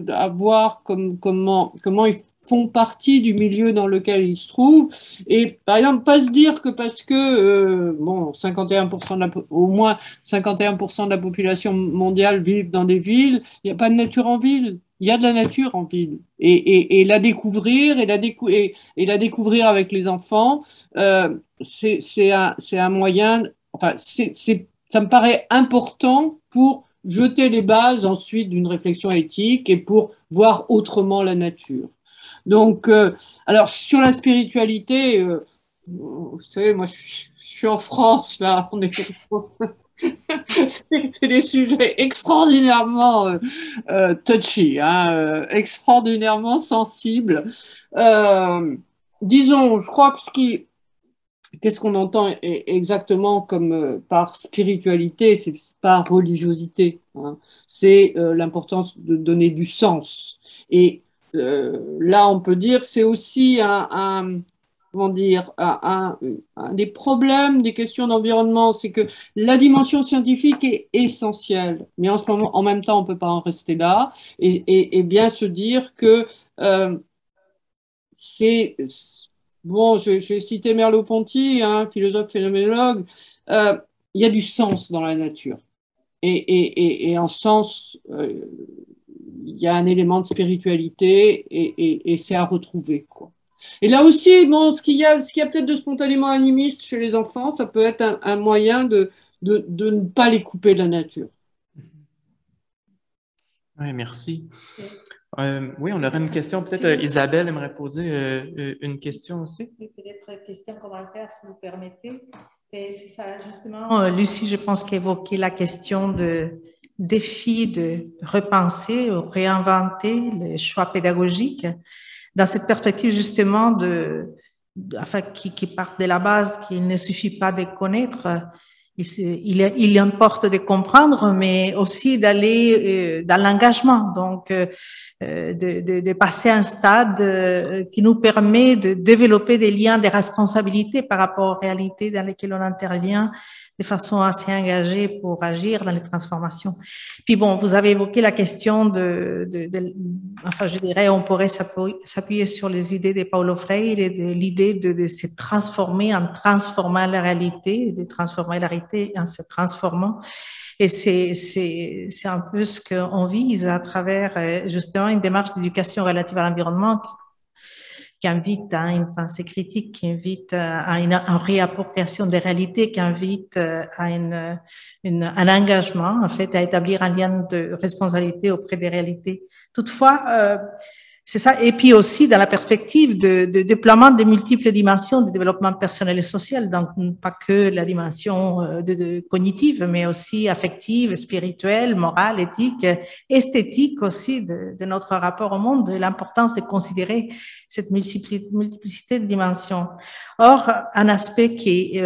à voir comment ils font partie du milieu dans lequel ils se trouvent. Et par exemple, pas se dire que parce que bon, 51% au moins 51% de la population mondiale vivent dans des villes, il n'y a pas de nature en ville. Il y a de la nature en ville. Et la découvrir, et la découvrir avec les enfants, c'est un moyen, enfin, ça me paraît important pour jeter les bases ensuite d'une réflexion éthique et pour voir autrement la nature. Donc, alors sur la spiritualité, vous savez, moi je suis en France, là, on est c'est des sujets extraordinairement touchy, hein, extraordinairement sensibles. Disons, je crois que qu'est-ce qu'on entend exactement comme par spiritualité, c'est par religiosité, hein. C'est l'importance de donner du sens. Et là, on peut dire c'est aussi comment dire, un des problèmes des questions d'environnement, c'est que la dimension scientifique est essentielle, mais en ce moment, en même temps, on ne peut pas en rester là, et bien se dire que c'est bon. J'ai cité Merleau-Ponty, hein, philosophe phénoménologue. Il y a du sens dans la nature, et en sens. Il y a un élément de spiritualité et c'est à retrouver, quoi. Et là aussi, bon, ce qu'il y a peut-être de spontanément animiste chez les enfants, ça peut être un moyen de ne pas les couper de la nature. Oui, merci. Oui, on aurait une question. Peut-être Isabelle aimerait poser une question aussi. Peut-être question, commentaire, si vous permettez. Et c'est ça, justement, Lucie, je pense qu'évoquait la question de défi de repenser ou réinventer le choix pédagogique dans cette perspective justement enfin, qui part de la base qu'il ne suffit pas de connaître, il importe de comprendre, mais aussi d'aller dans l'engagement. Donc, de passer à un stade qui nous permet de développer des liens de responsabilité par rapport aux réalités dans lesquelles on intervient de façon assez engagée pour agir dans les transformations. Puis bon, vous avez évoqué la question enfin, je dirais, on pourrait s'appuyer sur les idées de Paulo Freire et de l'idée de se transformer en transformant la réalité, de transformer la réalité en se transformant. Et c'est un peu ce qu'on vise à travers justement une démarche d'éducation relative à l'environnement qui invite à une pensée critique, qui invite à une réappropriation des réalités, qui invite à un engagement, en fait, à établir un lien de responsabilité auprès des réalités. Toutefois, c'est ça. Et puis aussi dans la perspective de déploiement de multiples dimensions de développement personnel et social, donc pas que la dimension cognitive, mais aussi affective, spirituelle, morale, éthique, esthétique aussi de notre rapport au monde, de l'importance de considérer cette multiplicité de dimensions. Or, un aspect qui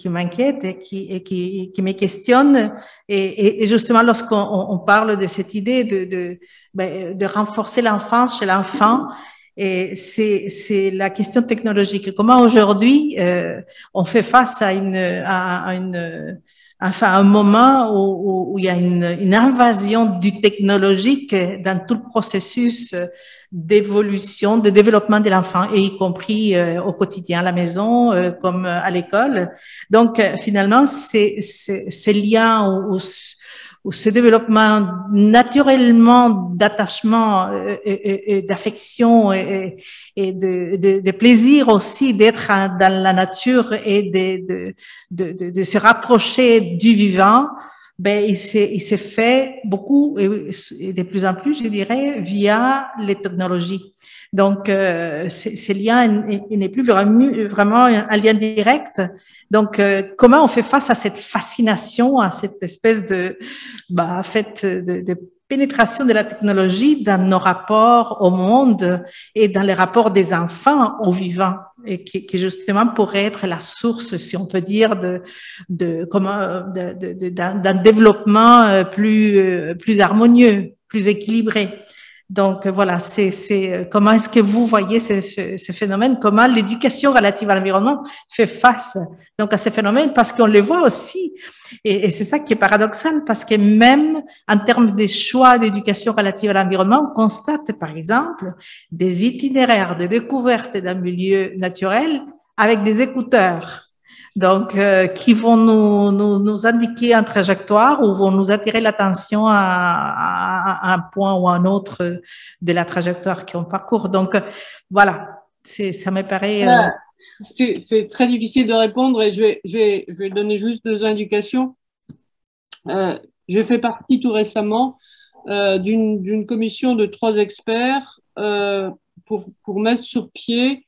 m'inquiète et qui me questionne, et justement lorsqu'on parle de cette idée de renforcer l'enfance chez l'enfant, et c'est la question technologique. Comment aujourd'hui on fait face à un moment où il y a une invasion du technologique dans tout le processus d'évolution, de développement de l'enfant, et y compris au quotidien, à la maison, comme à l'école. Donc, finalement, ces liens où ce développement naturellement d'attachement et d'affection et de plaisir aussi d'être dans la nature et de se rapprocher du vivant, ben, il s'est fait beaucoup et de plus en plus, je dirais, via les technologies. Donc, ces liens, il n'est plus vraiment un lien direct. Donc, comment on fait face à cette fascination, à cette espèce de pénétration de la technologie dans nos rapports au monde et dans les rapports des enfants au vivant, et qui justement pourrait être la source, si on peut dire, d'un développement plus harmonieux, plus équilibré. Donc voilà, comment est-ce que vous voyez ce phénomène, comment l'éducation relative à l'environnement fait face donc à ces phénomènes, parce qu'on les voit aussi, et c'est ça qui est paradoxal, parce que même en termes des choix d'éducation relative à l'environnement, on constate par exemple des itinéraires de découverte d'un milieu naturel avec des écouteurs. Donc, qui vont nous indiquer une trajectoire ou vont nous attirer l'attention à un point ou à un autre de la trajectoire qu'on parcourt. Donc, voilà, ça me paraît… C'est très difficile de répondre et je vais donner juste deux indications. J'ai fait partie tout récemment d'une commission de 3 experts pour mettre sur pied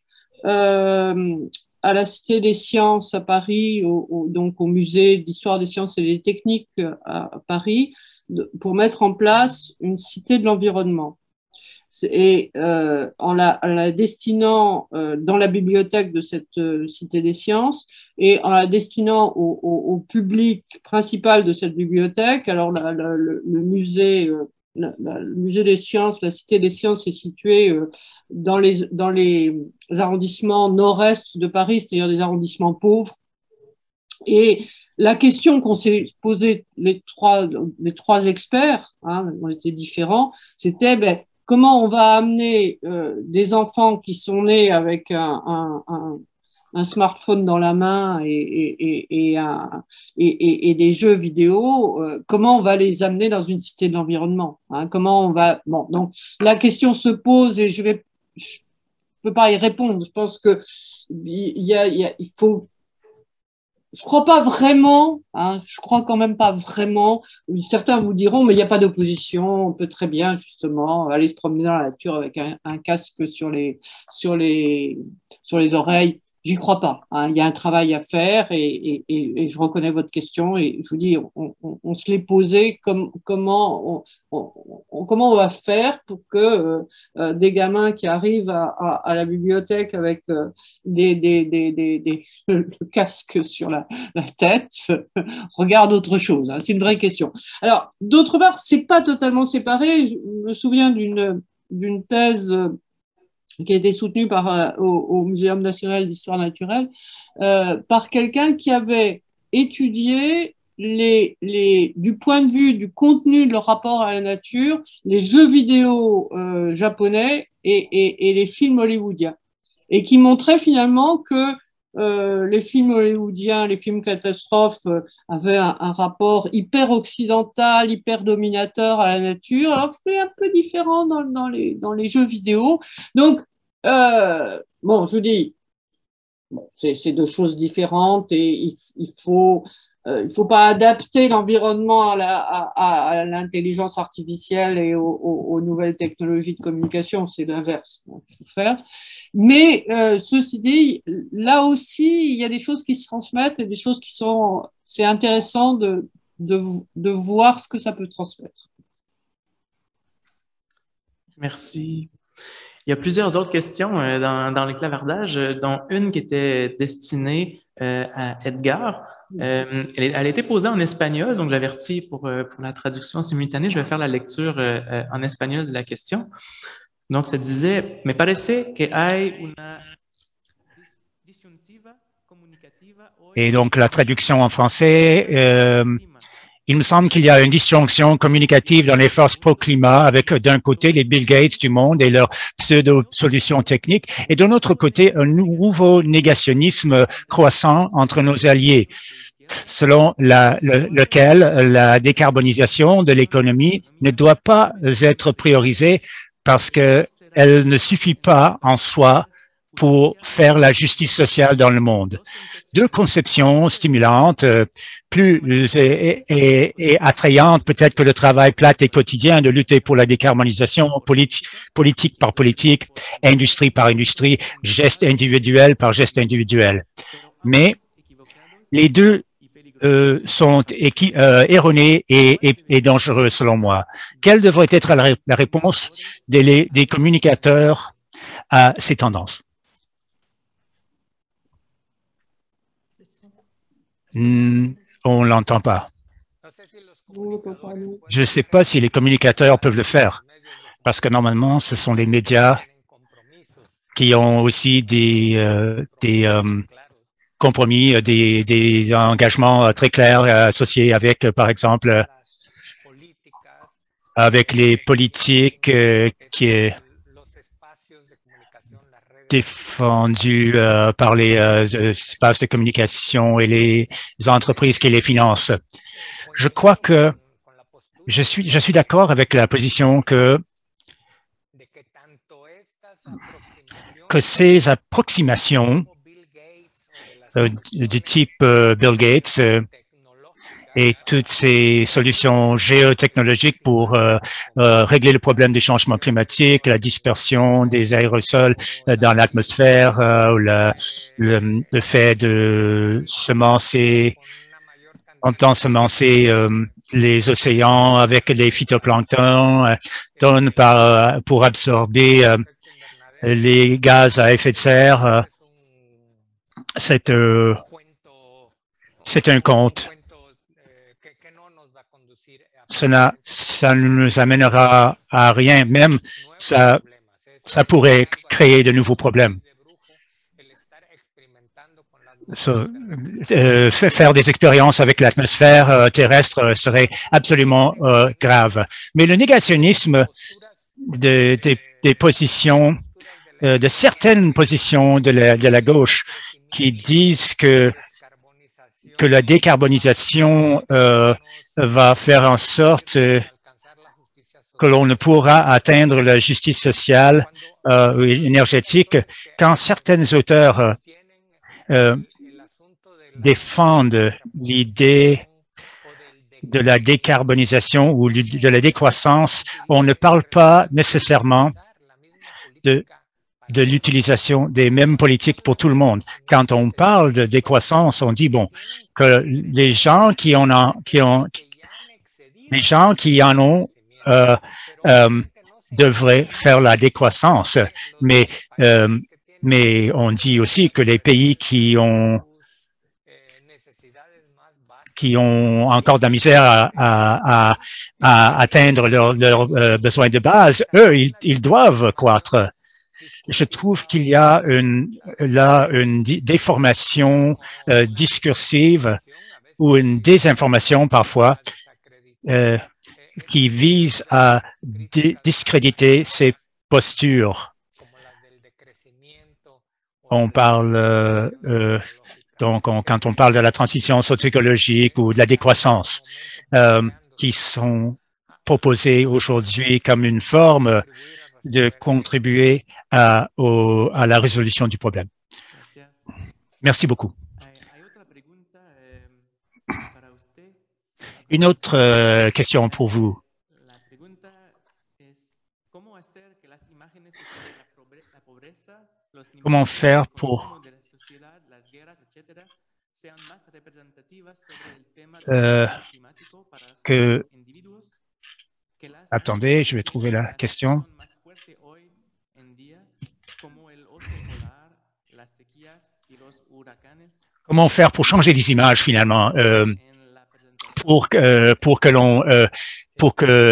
à la Cité des Sciences à Paris, donc au musée d'histoire des sciences et des techniques à Paris, pour mettre en place une cité de l'environnement. Et en la destinant dans la bibliothèque de cette Cité des Sciences et en la destinant au public principal de cette bibliothèque. Alors le musée… Le musée des sciences, la Cité des sciences est située dans les arrondissements nord-est de Paris, c'est-à-dire des arrondissements pauvres. Et la question qu'on s'est posée, les trois experts, hein, on était différents, c'était comment on va amener des enfants qui sont nés avec un smartphone dans la main et des jeux vidéo, comment on va les amener dans une cité de l'environnement, hein, comment on va… Bon, donc la question se pose et je peux pas y répondre. Je pense que il faut… Je crois pas vraiment, hein, je crois quand même pas vraiment. Certains vous diront, mais il n'y a pas d'opposition, on peut très bien justement aller se promener dans la nature avec un casque sur les oreilles. j'y crois pas. Hein. Il y a un travail à faire et je reconnais votre question et je vous dis, on se l'est posé comment on va faire pour que des gamins qui arrivent à la bibliothèque avec le casque sur la tête regardent autre chose. Hein. C'est une vraie question. Alors, d'autre part, c'est pas totalement séparé. Je me souviens d'une thèse qui a été soutenu au Muséum national d'histoire naturelle par quelqu'un qui avait étudié du point de vue du contenu de leur rapport à la nature, les jeux vidéo japonais et les films hollywoodiens, et qui montrait finalement que les films hollywoodiens, les films catastrophes avaient un rapport hyper occidental, hyper dominateur à la nature, alors que c'était un peu différent dans les jeux vidéo. Donc, bon, je vous dis, bon, c'est deux choses différentes et il faut pas adapter l'environnement à l'intelligence artificielle et aux nouvelles technologies de communication, c'est l'inverse qu'il faut faire. Mais ceci dit, là aussi, il y a des choses qui se transmettent et des choses qui sont, c'est intéressant de voir ce que ça peut transmettre. Merci. Il y a plusieurs autres questions dans le clavardage, dont une qui était destinée à Edgar. Elle a été posée en espagnol, donc j'avertis pour la traduction simultanée, je vais faire la lecture en espagnol de la question. Donc, ça disait, me parece que hay una disyuntiva comunicativa. Et donc, la traduction en français, il me semble qu'il y a une disjonction communicative dans les forces pro-climat avec d'un côté les Bill Gates du monde et leurs pseudo-solutions techniques et de l'autre côté un nouveau négationnisme croissant entre nos alliés, selon lequel la décarbonisation de l'économie ne doit pas être priorisée parce qu'elle ne suffit pas en soi pour faire la justice sociale dans le monde. Deux conceptions stimulantes, plus et attrayantes peut-être que le travail plat et quotidien de lutter pour la décarbonisation politique par politique, industrie par industrie, geste individuel par geste individuel. Mais les deux sont erronés et dangereux selon moi. Quelle devrait être la réponse des communicateurs à ces tendances? On l'entend pas. Je ne sais pas si les communicateurs peuvent le faire, parce que normalement, ce sont les médias qui ont aussi des compromis, des engagements très clairs associés avec, par exemple, avec les politiques qui défendus par les espaces de communication et les entreprises qui les financent. Je crois que je suis d'accord avec la position que ces approximations du type Bill Gates et toutes ces solutions géotechnologiques pour régler le problème des changements climatiques, la dispersion des aérosols dans l'atmosphère, le fait de semencer les océans avec les phytoplanctons pour absorber les gaz à effet de serre. C'est un conte. Ça ne nous amènera à rien, même ça pourrait créer de nouveaux problèmes. Faire des expériences avec l'atmosphère terrestre serait absolument grave. Mais le négationnisme des positions, de certaines positions de la gauche qui disent que la décarbonisation va faire en sorte que l'on ne pourra atteindre la justice sociale et énergétique quand certains auteurs défendent l'idée de la décarbonisation ou de la décroissance. On ne parle pas nécessairement de l'utilisation des mêmes politiques pour tout le monde. Quand on parle de décroissance, on dit bon que les gens qui en ont devraient faire la décroissance, mais on dit aussi que les pays qui ont encore de la misère à atteindre leurs besoins de base, eux, ils doivent croître. Je trouve qu'il y a une déformation discursive ou une désinformation parfois qui vise à discréditer ces postures. On parle donc, quand on parle de la transition socio-écologique ou de la décroissance, qui sont proposées aujourd'hui comme une forme de contribuer à la résolution du problème. Merci beaucoup. Une autre question pour vous. Comment faire pour Attendez, je vais trouver la question. Comment faire pour changer les images finalement, pour que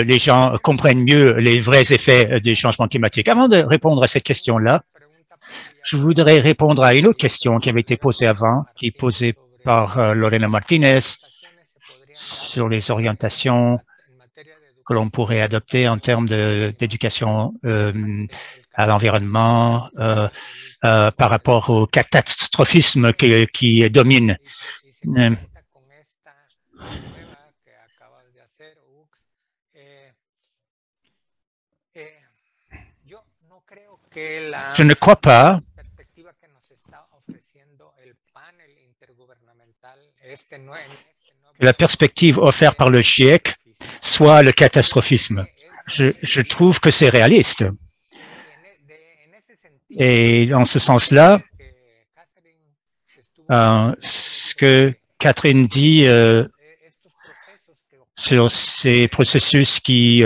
les gens comprennent mieux les vrais effets des changements climatiques? Avant de répondre à cette question-là, je voudrais répondre à une autre question qui avait été posée avant, qui est posée par Lorena Martinez sur les orientations que l'on pourrait adopter en termes d'éducation à l'environnement par rapport au catastrophisme qui domine. Je ne crois pas que la perspective offerte par le GIEC soit le catastrophisme. Je trouve que c'est réaliste. Et en ce sens-là, ce que Catherine dit sur ces processus qui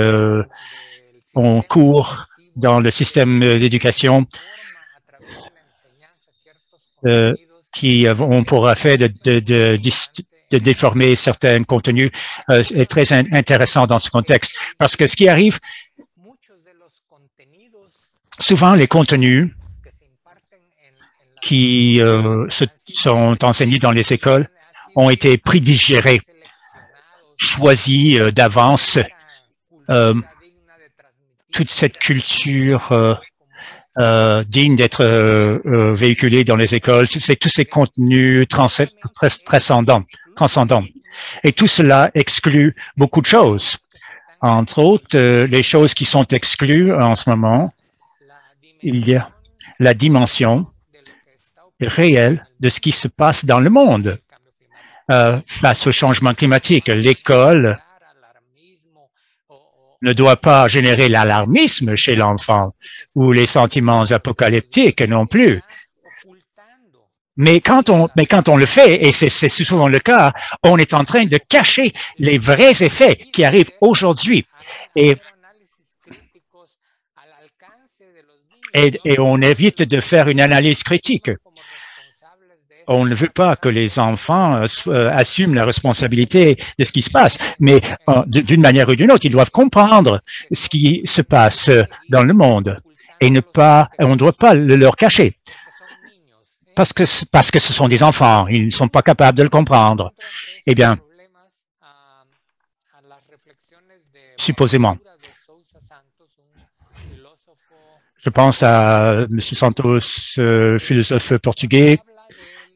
ont cours dans le système d'éducation, qui ont pour effet de déformer certains contenus, est très intéressant dans ce contexte. Parce que ce qui arrive, souvent les contenus qui sont enseignés dans les écoles ont été prédigérés, choisis d'avance. Toute cette culture digne d'être véhiculée dans les écoles, tous ces contenus transcendants. Et tout cela exclut beaucoup de choses. Entre autres, les choses qui sont exclues en ce moment, il y a la dimension réelle de ce qui se passe dans le monde face au changement climatique. L'école ne doit pas générer l'alarmisme chez l'enfant ou les sentiments apocalyptiques non plus. Mais quand on le fait, et c'est souvent le cas, on est en train de cacher les vrais effets qui arrivent aujourd'hui. Et on évite de faire une analyse critique. On ne veut pas que les enfants assument la responsabilité de ce qui se passe, mais d'une manière ou d'une autre, ils doivent comprendre ce qui se passe dans le monde et on ne doit pas le leur cacher. Parce que ce sont des enfants, ils ne sont pas capables de le comprendre. Eh bien, supposément, je pense à M. Santos, philosophe portugais,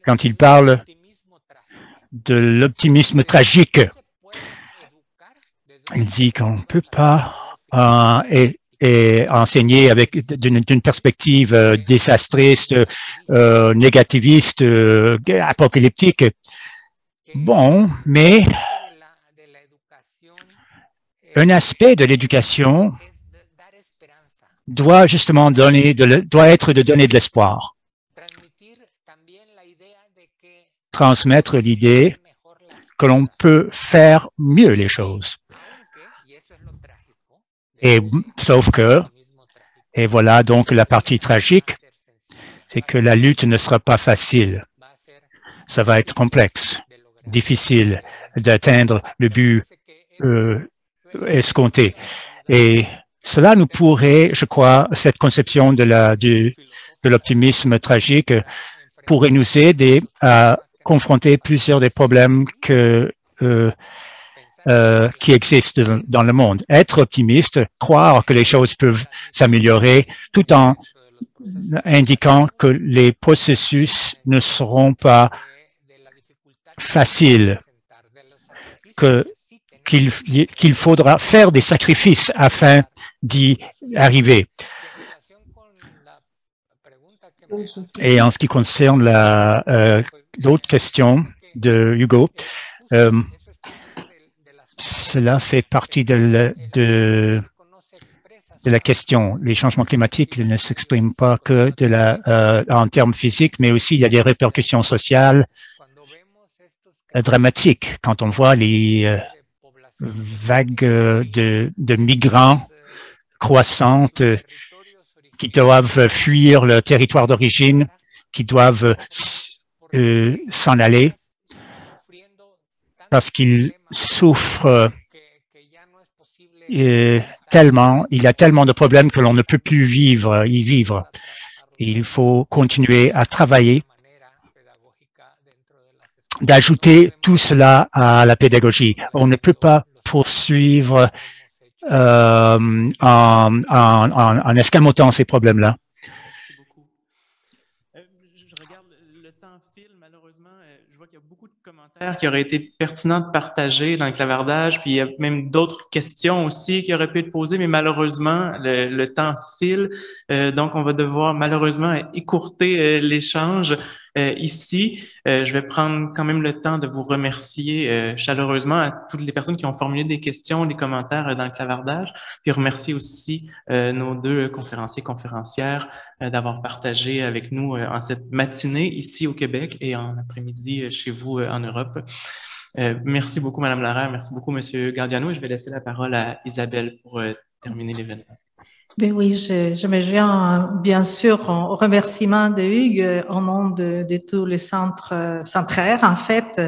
quand il parle de l'optimisme tragique. Il dit qu'on ne peut pas enseigner d'une perspective désastriste, négativiste, apocalyptique. Bon, mais un aspect de l'éducation doit justement doit être de donner de l'espoir. Transmettre l'idée que l'on peut faire mieux les choses. Et sauf que, et voilà donc la partie tragique, c'est que la lutte ne sera pas facile. Ça va être complexe, difficile d'atteindre le but escompté. Et cela nous pourrait, je crois, cette conception de l'optimisme tragique pourrait nous aider à confronter plusieurs des problèmes qui existent dans le monde. Être optimiste, croire que les choses peuvent s'améliorer tout en indiquant que les processus ne seront pas faciles, qu'il faudra faire des sacrifices afin d'y arriver. Et en ce qui concerne l'autre question de Hugo, cela fait partie de la question. Les changements climatiques ne s'expriment pas que en termes physiques, mais aussi il y a des répercussions sociales dramatiques. Quand on voit les vagues de migrants croissantes qui doivent fuir le territoire d'origine, qui doivent s'en aller parce qu'ils souffrent tellement, il y a tellement de problèmes que l'on ne peut plus y vivre. Il faut continuer à travailler, d'ajouter tout cela à la pédagogie. On ne peut pas poursuivre en escamotant ces problèmes-là. Je regarde le temps file, malheureusement. Je vois qu'il y a beaucoup de commentaires qui auraient été pertinents de partager dans le clavardage, puis il y a même d'autres questions aussi qui auraient pu être posées, mais malheureusement, le temps file. Donc, on va devoir malheureusement écourter l'échange ici. Je vais prendre quand même le temps de vous remercier chaleureusement à toutes les personnes qui ont formulé des questions, des commentaires dans le clavardage, puis remercier aussi nos deux conférencières d'avoir partagé avec nous en cette matinée ici au Québec et en après-midi chez vous en Europe. Merci beaucoup, Madame Larère. Merci beaucoup, Monsieur Gardiano. Et je vais laisser la parole à Isabelle pour terminer l'événement. Ben oui, je me joins bien sûr au remerciement de Hugues au nom de tous les centres centraires en fait.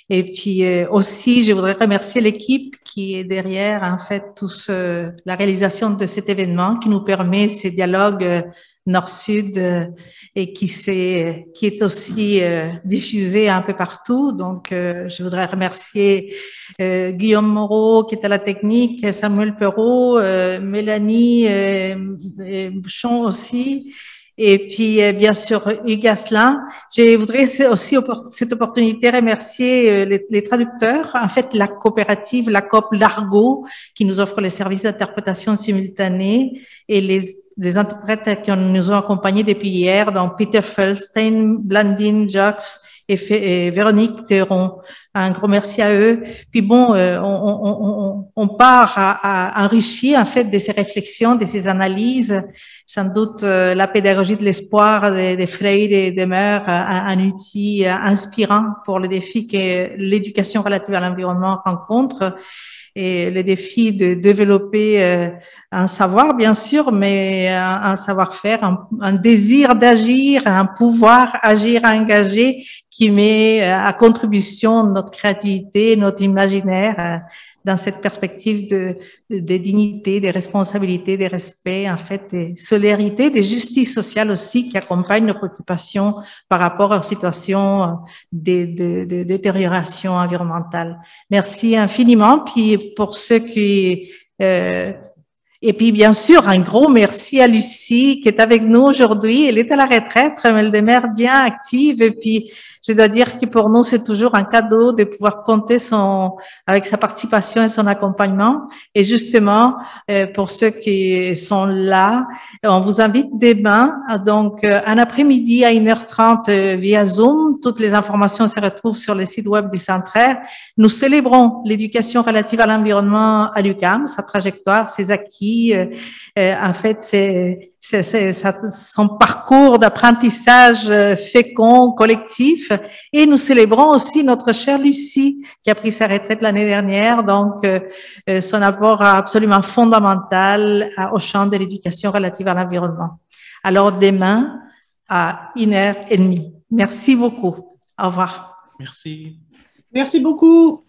Et puis aussi, je voudrais remercier l'équipe qui est derrière en fait la réalisation de cet événement qui nous permet ces dialogues Nord-Sud et qui est aussi diffusé un peu partout. Donc, je voudrais remercier Guillaume Moreau qui est à la technique, Samuel Perrault, Mélanie Bouchon aussi, et puis bien sûr Hugues Asselin. Je voudrais aussi cette opportunité remercier les traducteurs, en fait la coopérative, la COP Largo, qui nous offre les services d'interprétation simultanée et les interprètes qui nous ont accompagnés depuis hier, donc Peter Felstein, Blandine Jox et Véronique Théron. Un gros merci à eux. Puis bon, on part à enrichir en fait de ces réflexions, de ces analyses. Sans doute la pédagogie de l'espoir de Freire demeure un outil inspirant pour les défis que l'éducation relative à l'environnement rencontre. Et le défi de développer un savoir, bien sûr, mais un savoir-faire, un désir d'agir, un pouvoir agir engagé qui met à contribution notre créativité, notre imaginaire dans cette perspective de dignité, de responsabilité, de respect, en fait, de solidarité, de justice sociale aussi qui accompagne nos préoccupations par rapport aux situations de détérioration environnementale. Merci infiniment. Puis pour ceux qui et puis, bien sûr, un gros merci à Lucie qui est avec nous aujourd'hui. Elle est à la retraite, mais elle demeure bien active. Et puis, Je dois dire que pour nous, c'est toujours un cadeau de pouvoir compter avec sa participation et son accompagnement. Et justement, pour ceux qui sont là, on vous invite demain, donc un après-midi à 1h30 via Zoom. Toutes les informations se retrouvent sur le site web du Centraire. Nous célébrons l'éducation relative à l'environnement à l'UQAM, sa trajectoire, ses acquis. En fait, c'est son parcours d'apprentissage fécond, collectif. Et nous célébrons aussi notre chère Lucie, qui a pris sa retraite l'année dernière. Donc, son apport absolument fondamental au champ de l'éducation relative à l'environnement. Alors, demain, à 1h30. Merci beaucoup. Au revoir. Merci. Merci beaucoup.